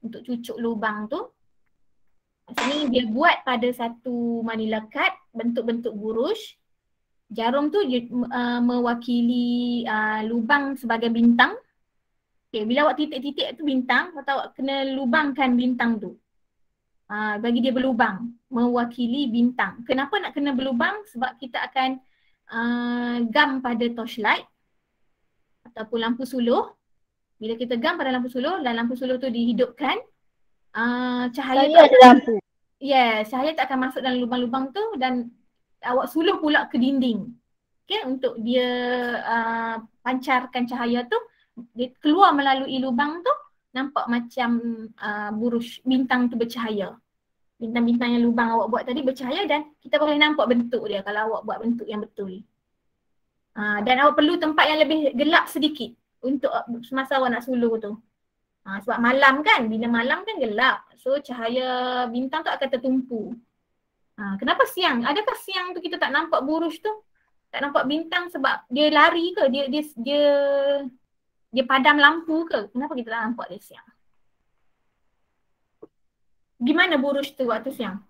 untuk cucuk lubang tu. Maksudnya dia buat pada satu manila card bentuk-bentuk buruj. Jarum tu mewakili lubang sebagai bintang. Okay, bila awak titik-titik tu bintang, awak kena lubangkan bintang tu. Bagi dia berlubang, mewakili bintang. Kenapa nak kena berlubang? Sebab kita akan gam pada torchlight ataupun lampu suluh. Bila kita gam pada lampu suluh dan lampu suluh tu dihidupkan, cahaya tu ada lampu. cahaya tak akan masuk dalam lubang-lubang tu dan awak suluh pula ke dinding. Okay, untuk dia pancarkan cahaya tu, dia keluar melalui lubang tu, nampak macam buruj bintang tu bercahaya. Bintang-bintang yang lubang awak buat tadi bercahaya dan kita boleh nampak bentuk dia kalau awak buat bentuk yang betul. Dan awak perlu tempat yang lebih gelap sedikit untuk semasa awak nak suluh tu. Sebab malam kan, bila malam kan gelap. So cahaya bintang tu akan tertumpu. Kenapa siang? Adakah siang tu kita tak nampak buruj tu? Tak nampak bintang sebab dia lari ke? Dia padam lampu ke? Kenapa kita tak nampak dia siang? Gimana buruj tu waktu siang?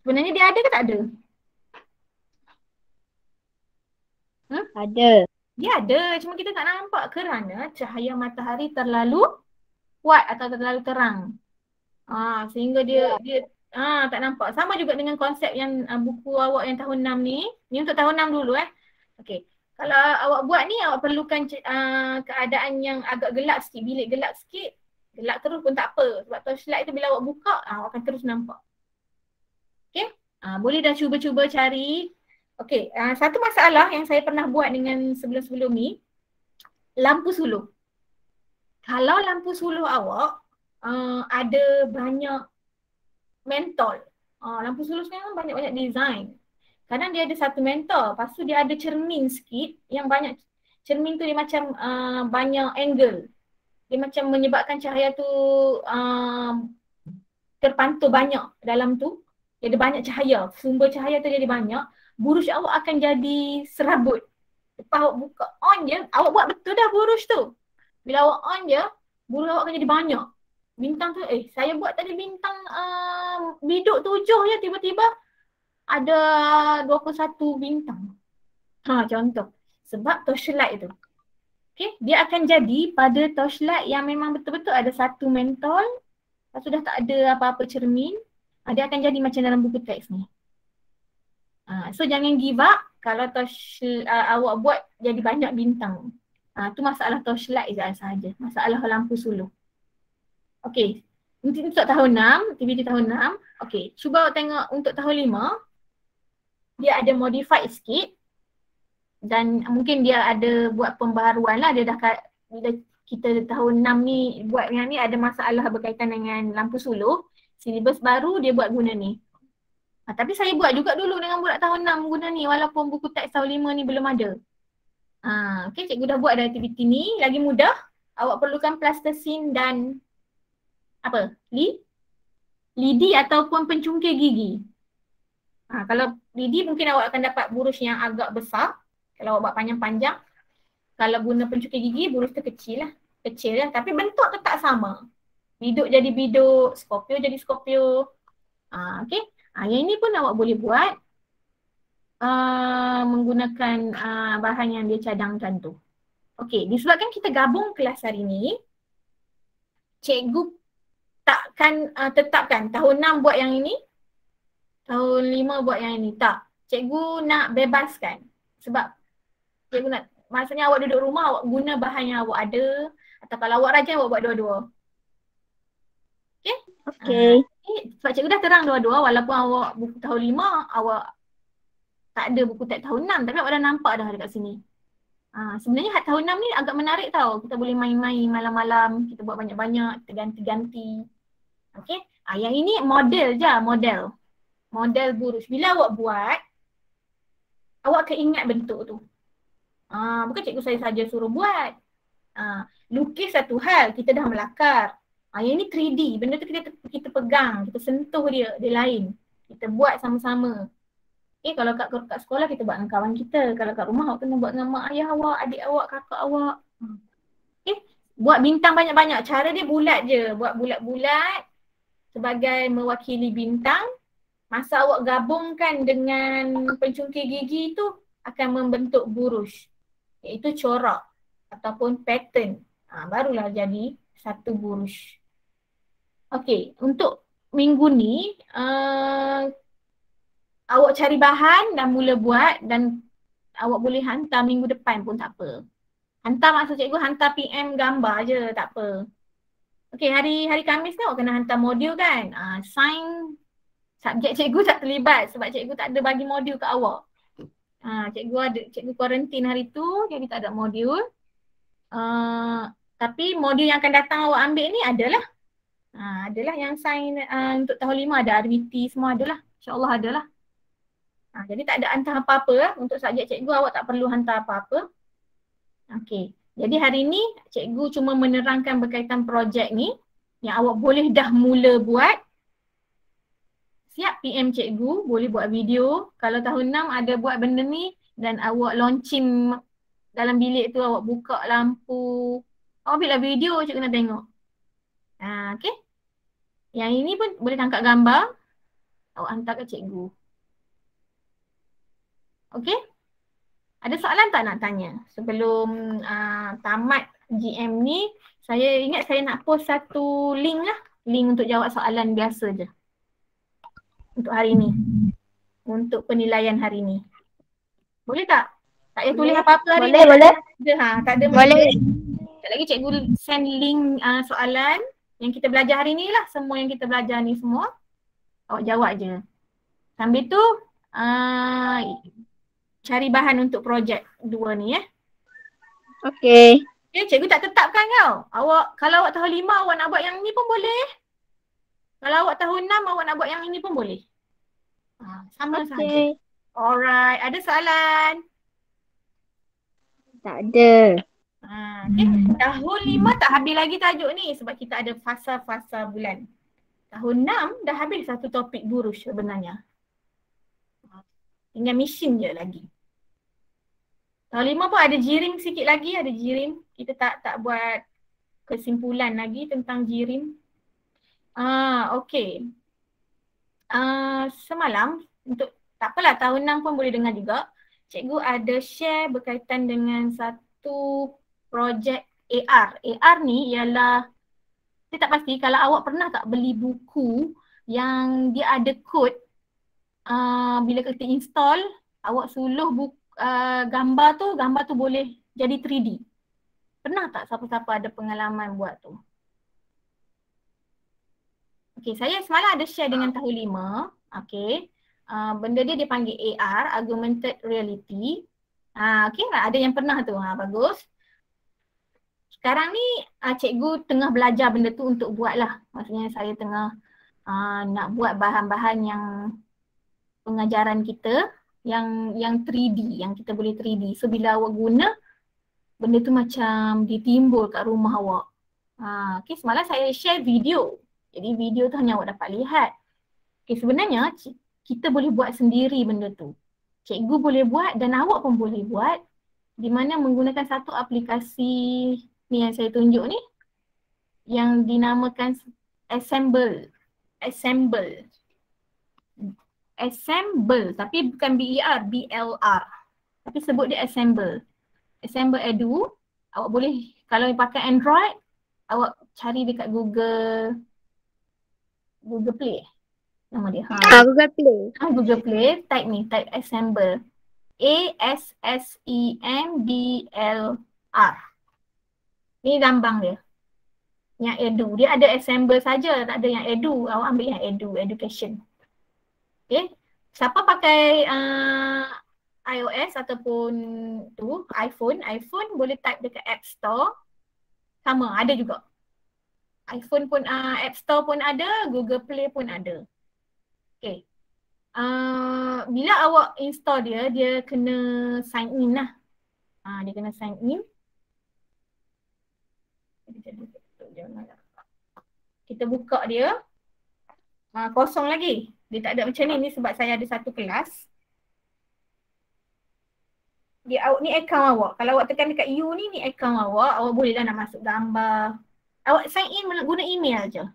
Sebenarnya dia ada ke tak ada? Ada. Dia ada, cuma kita tak nampak kerana cahaya matahari terlalu kuat atau terlalu terang. Sehingga dia tak nampak. Sama juga dengan konsep yang buku awak yang tahun 6 ni. Ni untuk tahun 6 dulu Okey. Kalau awak buat ni, awak perlukan keadaan yang agak gelap sikit, bilik gelap sikit. Gelap terus pun tak apa. Sebab torchlight tu bila awak buka, awak akan terus nampak. Okey. Boleh dah cuba-cuba cari. Okey, satu masalah yang saya pernah buat dengan sebelum-sebelum ni, lampu suluh. Kalau lampu suluh awak ada banyak mentol. Lampu suluh sekarang banyak-banyak design. Kadang dia ada satu mentol, lepas tu dia ada cermin sikit yang banyak. Cermin tu dia macam banyak angle. Dia macam menyebabkan cahaya tu terpantul banyak dalam tu. Dia ada banyak cahaya, sumber cahaya tu jadi banyak. Buruj awak akan jadi serabut. Lepas awak buka on je, awak buat betul dah buruj tu. Bila awak on je, buruj awak akan jadi banyak. Bintang tu, saya buat tadi bintang biduk 7 je, tiba-tiba ada 21 bintang. Contoh. Sebab torchlight tu. Okay, dia akan jadi pada torchlight yang memang betul-betul ada satu mentol, lepas tu dah tak ada apa-apa cermin, dia akan jadi macam dalam buku teks ni. So jangan give up kalau awak buat jadi banyak bintang. Tu masalah torchlight sahaja, masalah lampu suluh. Okey, untuk tahun 6, aktiviti tahun 6, okey, cuba awak tengok untuk tahun 5, dia ada modified sikit dan mungkin dia ada buat pembaharuan lah, dia dah bila kita tahun 6 ni buat yang ni ada masalah berkaitan dengan lampu suluh, silibus baru dia buat guna ni. Tapi saya buat juga dulu dengan budak tahun 6 guna ni walaupun buku teks tahun 5 ni belum ada. Okay, cikgu dah buat ada aktiviti ni, lagi mudah. Awak perlukan plastisin dan apa? Lidi ataupun pencungkil gigi. Kalau lidi mungkin awak akan dapat buruj yang agak besar kalau awak buat panjang-panjang. Kalau guna pencungkil gigi, buruj tu kecil lah. Tapi bentuk tetap sama. Biduk jadi biduk, Scorpio jadi Scorpio. Okay. Yang ini pun awak boleh buat menggunakan bahan yang dia cadangkan tu. Okey, disebabkan kita gabung kelas hari ni, cikgu takkan tetapkan tahun 6 buat yang ini, tahun 5 buat yang ini. Tak, cikgu nak bebaskan. Sebab cikgu nak, maksudnya awak duduk rumah, awak guna bahan yang awak ada. Atau kalau awak rajin, awak buat dua-dua. Okey? Okey. Sebab cikgu dah terang dua-dua, walaupun awak buku tahun 5, awak tak ada buku teks tahun 6, tapi awak dah nampak dah dekat sini. Sebenarnya tahun 6 ni agak menarik tau. Kita boleh main-main malam-malam, kita buat banyak-banyak, kita ganti-ganti. Okey? Yang ini model je, model buruj. Bila awak buat, awak akan ingat bentuk tu. Bukan cikgu saya saja suruh buat. Lukis satu hal, kita dah melakar. Yang ini 3D, benda tu kita pegang, kita sentuh dia lain. Kita buat sama-sama. Kalau kat sekolah kita buat dengan kawan kita. Kalau kat rumah awak kena buat dengan mak ayah awak, adik awak, kakak awak. Buat bintang banyak-banyak. Cara dia bulat je. Buat bulat-bulat sebagai mewakili bintang. Masa awak gabungkan dengan pencungkil gigi tu akan membentuk buruj. Iaitu corak ataupun pattern. Barulah jadi satu buruj. Okey, untuk minggu ni awak cari bahan dan mula buat dan awak boleh hantar minggu depan pun tak apa. Hantar maksud cikgu hantar PM gambar je, tak apa. Okey, hari Khamis ni awak kena hantar modul kan. Sign subjek cikgu tak terlibat sebab cikgu tak ada bagi modul ke awak. Cikgu kuarantin hari tu jadi tak ada modul. Tapi modul yang akan datang awak ambil ni adalah adalah yang sign untuk tahun 5 ada RVT semua adalah. InsyaAllah adalah. Jadi tak ada hantar apa-apa lah. Untuk subjek cikgu awak tak perlu hantar apa-apa. Okey. Jadi hari ni cikgu cuma menerangkan berkaitan projek ni yang awak boleh dah mula buat. siap PM cikgu, boleh buat video. Kalau tahun 6 ada buat benda ni dan awak launching dalam bilik tu, awak buka lampu. Awak ambil lah video, cikgu nak tengok. Okay. Yang ini pun boleh tangkap gambar. Awak hantar ke cikgu. Okay. Ada soalan tak nak tanya? Sebelum tamat GM ni, saya ingat saya nak post satu link lah. Link untuk jawab soalan biasa je. Untuk hari ni. Untuk penilaian hari ni. Boleh tak? Tak payah tulis apa-apa hari ni. Boleh. Tak ada. Boleh. Sekejap lagi cikgu send link soalan yang kita belajar hari ni lah. Semua yang kita belajar ni semua. Awak jawab je. Sambil tu cari bahan untuk projek 2 ni Okey. Okay, cikgu tak tetapkan kau. Kalau awak tahun 5 awak nak buat yang ni pun boleh. Kalau awak tahun 6 awak nak buat yang ini pun boleh. Sama saja. Okey. Alright, ada soalan? Tak ada. Okay. Tahun 5 tak habis lagi tajuk ni sebab kita ada fasa-fasa bulan. Tahun 6 dah habis satu topik burus sebenarnya. Tinggal mesin je lagi. Tahun 5 pun ada jirim sikit lagi, ada jirim. Kita tak buat kesimpulan lagi tentang jirim. Okay. Semalam, tak apalah tahun 6 pun boleh dengar juga. Cikgu ada share berkaitan dengan satu projek AR. AR ni ialah, saya tak pasti kalau awak pernah tak beli buku yang dia ada kod. Bila kita install, awak suluh gambar tu boleh jadi 3D. Pernah tak siapa-siapa ada pengalaman buat tu? Okay, saya semalam ada share dengan tahun 5. Okay. Benda dia panggil AR, Augmented Reality. Okay, ada yang pernah tu. Bagus. Sekarang ni cikgu tengah belajar benda tu untuk buat lah. Maksudnya saya tengah nak buat bahan-bahan yang pengajaran kita yang 3D, yang kita boleh 3D. So bila awak guna, benda tu macam ditimbul kat rumah awak. Okay, semalam saya share video. Jadi video tu hanya awak dapat lihat. Okay, sebenarnya kita boleh buat sendiri benda tu. Cikgu boleh buat dan awak pun boleh buat di mana menggunakan satu aplikasi ni yang saya tunjuk ni yang dinamakan Assemble. Assemble, tapi bukan BER, BLR. Tapi sebut dia Assemble. Assemble Edu. Awak boleh, kalau pakai Android, awak cari dekat Google Play. Nama dia. Google Play. Google Play, type Assemble. ASSEMBLR. Ni lambang dia. Yang Edu. Dia ada Assemble saja, tak ada yang Edu. Awak ambil yang Edu, Education. Okay. Siapa pakai iOS ataupun iPhone boleh type dekat App Store. Sama, ada juga. iPhone pun App Store pun ada, Google Play pun ada. Okay. Bila awak install dia kena sign in lah. Dia kena sign in. Kita buka dia. Kosong lagi. Dia tak ada macam ni sebab saya ada satu kelas. Ni account awak. Kalau awak tekan dekat U ni account awak. Awak boleh lah nak masuk gambar. Awak sign in guna email je.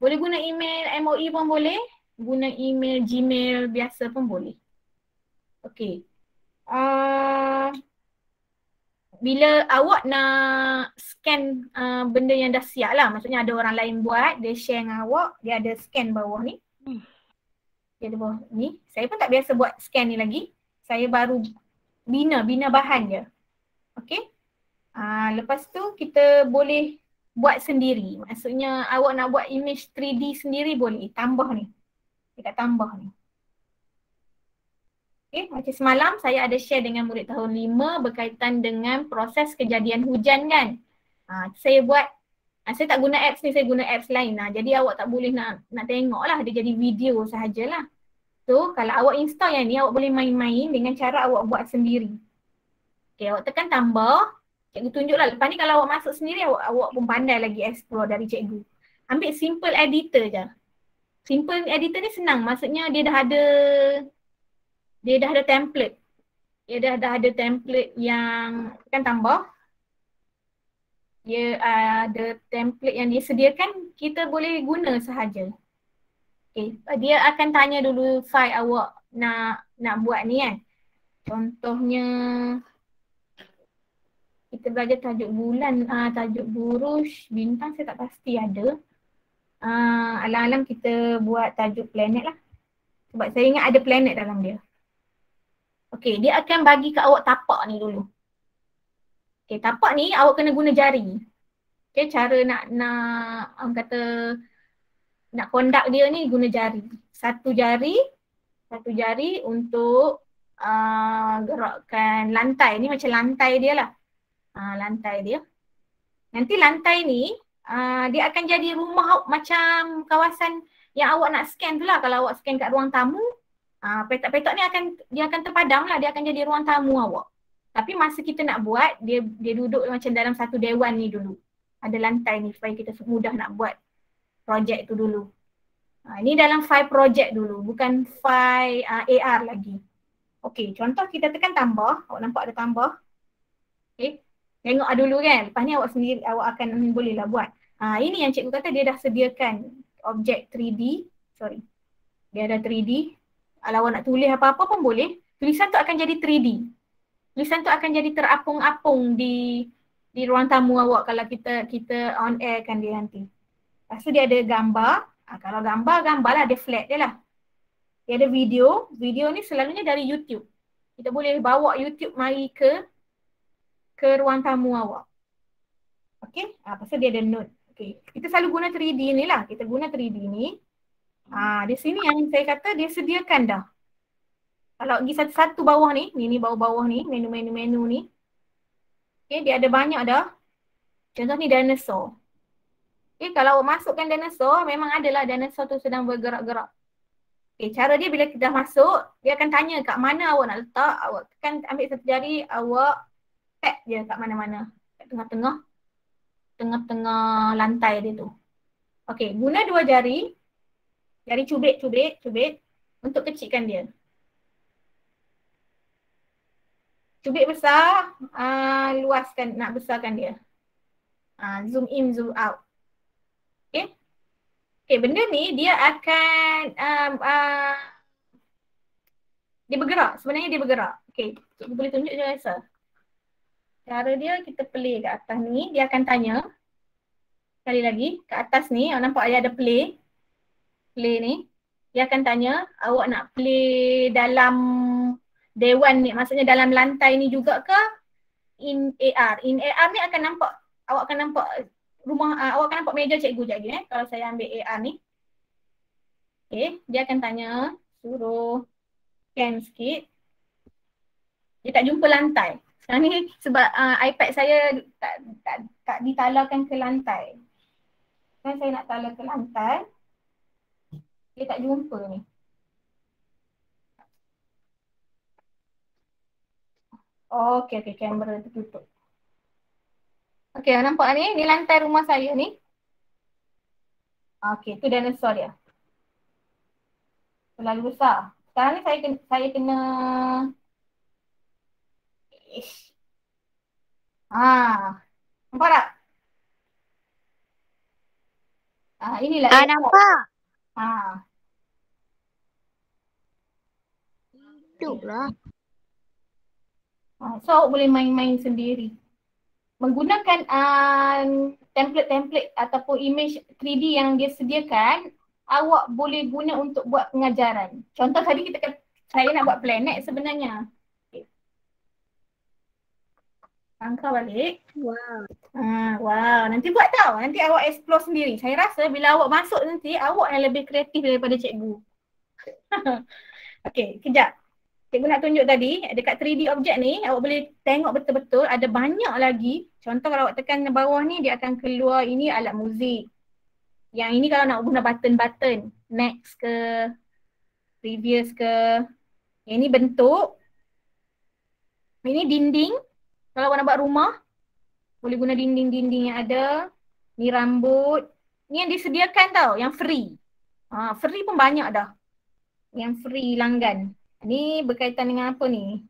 Boleh guna email MOE pun boleh. Guna email Gmail biasa pun boleh. Okay. Bila awak nak scan benda yang dah siap lah. Maksudnya ada orang lain buat. Dia share dengan awak. Dia ada scan bawah ni. Dia ada bawah ni. Saya pun tak biasa buat scan ni lagi. Saya baru bina bahan je. Okay. Lepas tu kita boleh buat sendiri. Maksudnya awak nak buat image 3D sendiri boleh. Tambah ni. Dekat tambah ni. Okay. Macam semalam saya ada share dengan murid tahun 5 berkaitan dengan proses kejadian hujan kan. Saya buat, saya tak guna apps ni, saya guna apps lain. Jadi awak tak boleh nak tengok lah. Dia jadi video sahajalah. So kalau awak install yang ni, awak boleh main-main dengan cara awak buat sendiri. Okay, awak tekan tambah. Cikgu tunjuklah. Lepas ni kalau awak masuk sendiri, awak pun pandai lagi explore dari cikgu. Ambil simple editor je. Simple editor ni senang. Maksudnya dia dah ada template. Dia dah ada template yang kan tambah. Dia ada template yang dia sediakan, kita boleh guna sahaja. Okay. Dia akan tanya dulu file awak nak buat ni kan. Contohnya kita belajar tajuk bulan, tajuk buruj, bintang saya tak pasti ada. Alang-alang kita buat tajuk planet lah. Sebab saya ingat ada planet dalam dia. Okay, dia akan bagi ke awak tapak ni dulu. Okay, tapak ni awak kena guna jari. Okay, cara nak kata nak conduct dia ni guna jari. Satu jari untuk gerakkan lantai. Ni macam lantai dia lah. Lantai dia. Nanti lantai ni dia akan jadi rumah macam kawasan yang awak nak scan tu lah. Kalau awak scan kat ruang tamu, petak-petak ni dia akan terpadam lah. Dia akan jadi ruang tamu awak. Tapi masa kita nak buat, dia duduk macam dalam satu dewan ni dulu. Ada lantai ni supaya kita mudah nak buat projek tu dulu. Ini dalam file projek dulu, bukan file AR lagi. Okey, contoh kita tekan tambah, awak nampak ada tambah. Okey, tengok dulu kan, lepas ni awak sendiri, awak akan bolehlah buat. Ini yang cikgu kata dia dah sediakan objek 3D, dia ada 3D. Kalau awak nak tulis apa-apa pun boleh, tulisan tu akan jadi 3D. Tulisan tu akan jadi terapung-apung di ruang tamu awak kalau kita on air kan dia nanti. Lepas tu dia ada gambar. Kalau gambar lah, dia flat dia lah. Dia ada video ni selalunya dari YouTube. Kita boleh bawa YouTube mari ke ruang tamu awak. Okay, lepas tu dia ada note. Okay, kita selalu guna 3D ni lah. Kita guna 3D ni. Di sini yang saya kata dia sediakan dah. Kalau pergi satu-satu bawah ni bawah-bawah ni, menu ni. Okay, dia ada banyak dah. Contoh ni dinosaur. Okay, kalau awak masukkan dinosaur, memang adalah dinosaur tu sedang bergerak-gerak. Okay, cara dia bila kita masuk, dia akan tanya kat mana awak nak letak. Awak tekan ambil satu jari, awak tap je kat mana-mana. Kat tengah-tengah lantai dia tu. Okay, guna dua jari. Jari cubit untuk kecilkan dia. Cubit besar, luaskan, nak besarkan dia. Zoom in, zoom out. Okay. Okay, benda ni dia akan dia bergerak. Sebenarnya dia bergerak. Okay, cikgu boleh tunjuk je rasa. Cara dia kita play kat atas ni, dia akan tanya. Sekali lagi, kat atas ni, awak nampak dia ada play. Play ni. Dia akan tanya, awak nak play dalam dewan ni, maksudnya dalam lantai ni juga ke in AR? In AR ni akan nampak, awak akan nampak rumah, awak akan nampak meja cikgu je lagi kalau saya ambil AR ni. Okay, dia akan tanya, suruh scan sikit. Dia tak jumpa lantai. Sekarang ni sebab iPad saya tak ditalarkan ke lantai. Sekarang saya nak talar ke lantai. Dia tak jumpa ni. Okay, kamera tertutup. Okay, nampak ni lantai rumah saya ni. Okay, tu dinosaur dia. Terlalu besar. Sekarang ni saya kena nampak tak? Inilah. Nampak. Hidup lah. So awak boleh main-main sendiri. Menggunakan template ataupun image 3D yang dia sediakan, awak boleh guna untuk buat pengajaran. Contoh tadi saya nak buat planet sebenarnya. Okay. Angkat balik. Wow. Wow, nanti buat tau. Nanti awak explore sendiri. Saya rasa bila awak masuk nanti, awak yang lebih kreatif daripada cikgu. Okay, kejap. Cikgu nak tunjuk tadi, dekat 3D objek ni, awak boleh tengok betul-betul ada banyak lagi. Contoh kalau awak tekan ke bawah ni, dia akan keluar ini alat muzik. Yang ini kalau nak guna button-button, next ke, previous ke. Yang ini bentuk. Ini dinding. Kalau awak nak buat rumah, boleh guna dinding-dinding yang ada. Ni rambut. Ni yang disediakan tau, yang free. Free pun banyak dah. Yang free langgan. Ni berkaitan dengan apa ni?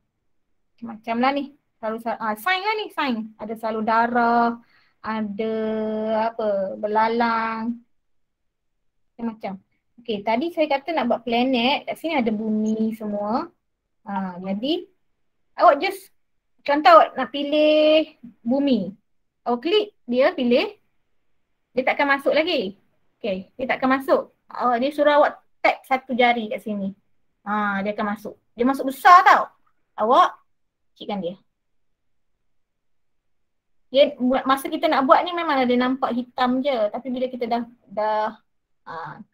Macam lah ni. Sign lah ni, sign. Ada salur darah, ada apa, belalang. Macam-macam. Okay, tadi saya kata nak buat planet. Kat sini ada bumi semua. Jadi, awak just, contoh awak nak pilih bumi. Awak klik, dia pilih. Dia takkan masuk lagi. Okay, dia takkan masuk. Dia suruh awak tap satu jari kat sini. Dia akan masuk. Dia masuk besar tau. Awak klikkan dia. Masa kita nak buat ni memang dia nampak hitam je. Tapi bila kita dah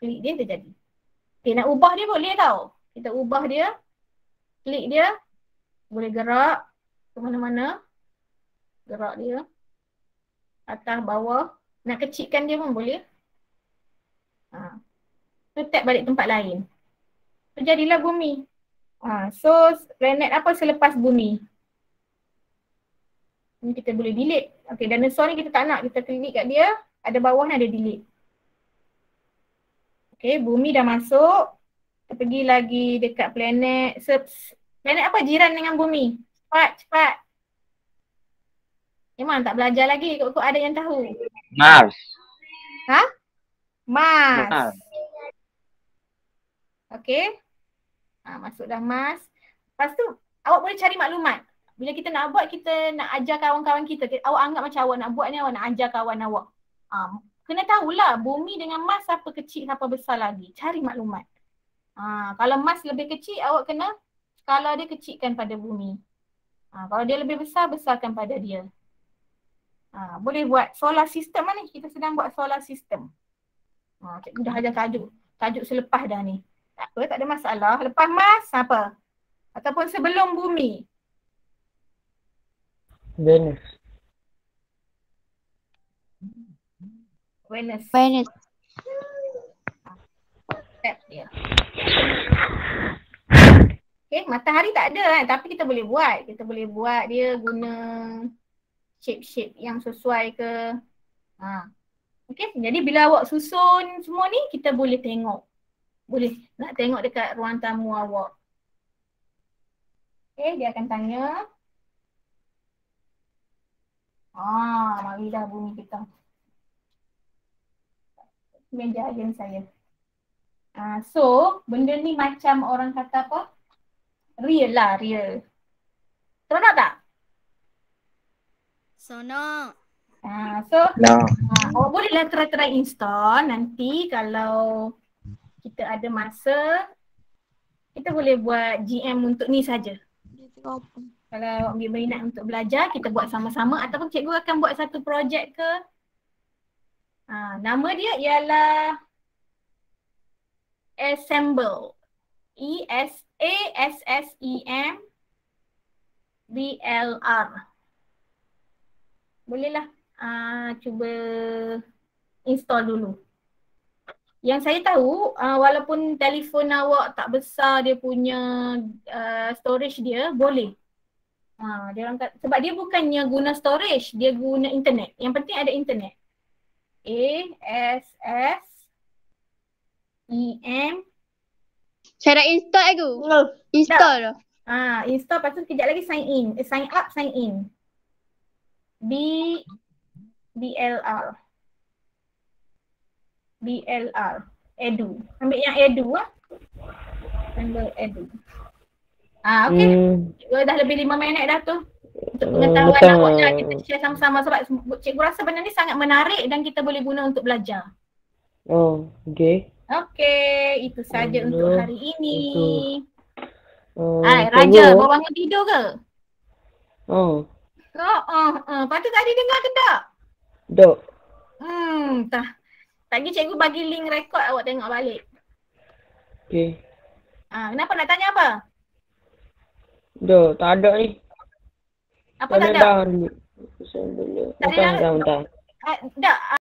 klik dia, dia jadi. Okay, nak ubah dia boleh tau. Kita ubah dia. Klik dia. Boleh gerak ke mana-mana. Gerak dia. Atas, bawah. Nak kecilkan dia pun boleh. So tap balik tempat lain. So jadilah bumi. So planet apa selepas bumi? Ni kita boleh delete. Okay, dinosaur ni kita tak nak. Kita klik kat dia. Ada bawah ni ada delete. Okay, bumi dah masuk. Kita pergi lagi dekat planet. Planet apa jiran dengan bumi? Cepat. Memang tak belajar lagi. Kok ada yang tahu? Mars. Mars. Okay. Masuk dah Mars. Lepas tu awak boleh cari maklumat. Bila kita nak buat, kita nak ajar kawan-kawan kita. Awak anggap macam awak nak buat ni, awak nak ajar kawan awak. Kena tahulah bumi dengan Mars siapa kecil, siapa besar lagi. Cari maklumat. Kalau Mars lebih kecil, awak kena skala dia kecilkan pada bumi. Kalau dia lebih besar, besarkan pada dia. Boleh buat solar system ni. Kita sedang buat solar system. Cikgu dah ajar tajuk selepas dah ni. Tak apa, tak ada masalah. Lepas Mars, apa? Ataupun sebelum bumi. Venus. Step dia. Okay, matahari tak ada kan. Tapi kita boleh buat. Kita boleh buat dia guna shape-shape yang sesuai ke. Okay, jadi bila awak susun semua ni, kita boleh tengok. Boleh nak tengok dekat ruang tamu awak. Okay, dia akan tanya. Marilah bumi kita. Meja agen saya. So, benda ni macam orang kata apa? Real lah, real. Seronok tak? Seronok. Awak bolehlah try install nanti kalau kita ada masa, kita boleh buat GM untuk ni saja. Kalau awak berminat untuk belajar, kita buat sama-sama ataupun cikgu akan buat satu projek ke. Nama dia ialah Assemble. ESASSEMBLR. Bolehlah cuba install dulu. Yang saya tahu, walaupun telefon awak tak besar dia punya storage dia, boleh. Dia orang kata, sebab dia bukannya guna storage, dia guna internet. Yang penting ada internet. ASSEM. Saya dah install aku. Install dah. Install, lepas tu kejap lagi sign in. Sign up, sign in. BLR. Edu. Ambil yang Edu lah. Ambil Edu. Okay. Dah lebih 5 minit dah tu. Untuk pengetahuan awak dah kita share sama-sama sebab cikgu rasa benda ni sangat menarik dan kita boleh guna untuk belajar. Okay. Okay, itu saja untuk hari ini. Raja, bawa bangun tidur ke? Lepas tu tadi dengar ke tak? Dok. Tadi cikgu bagi link rekod awak tengok balik. Okay. Kenapa nak tanya apa? Dok, tak ada ni. Apa tak ada? Tak ada. Tak ada. Bentar. Tak.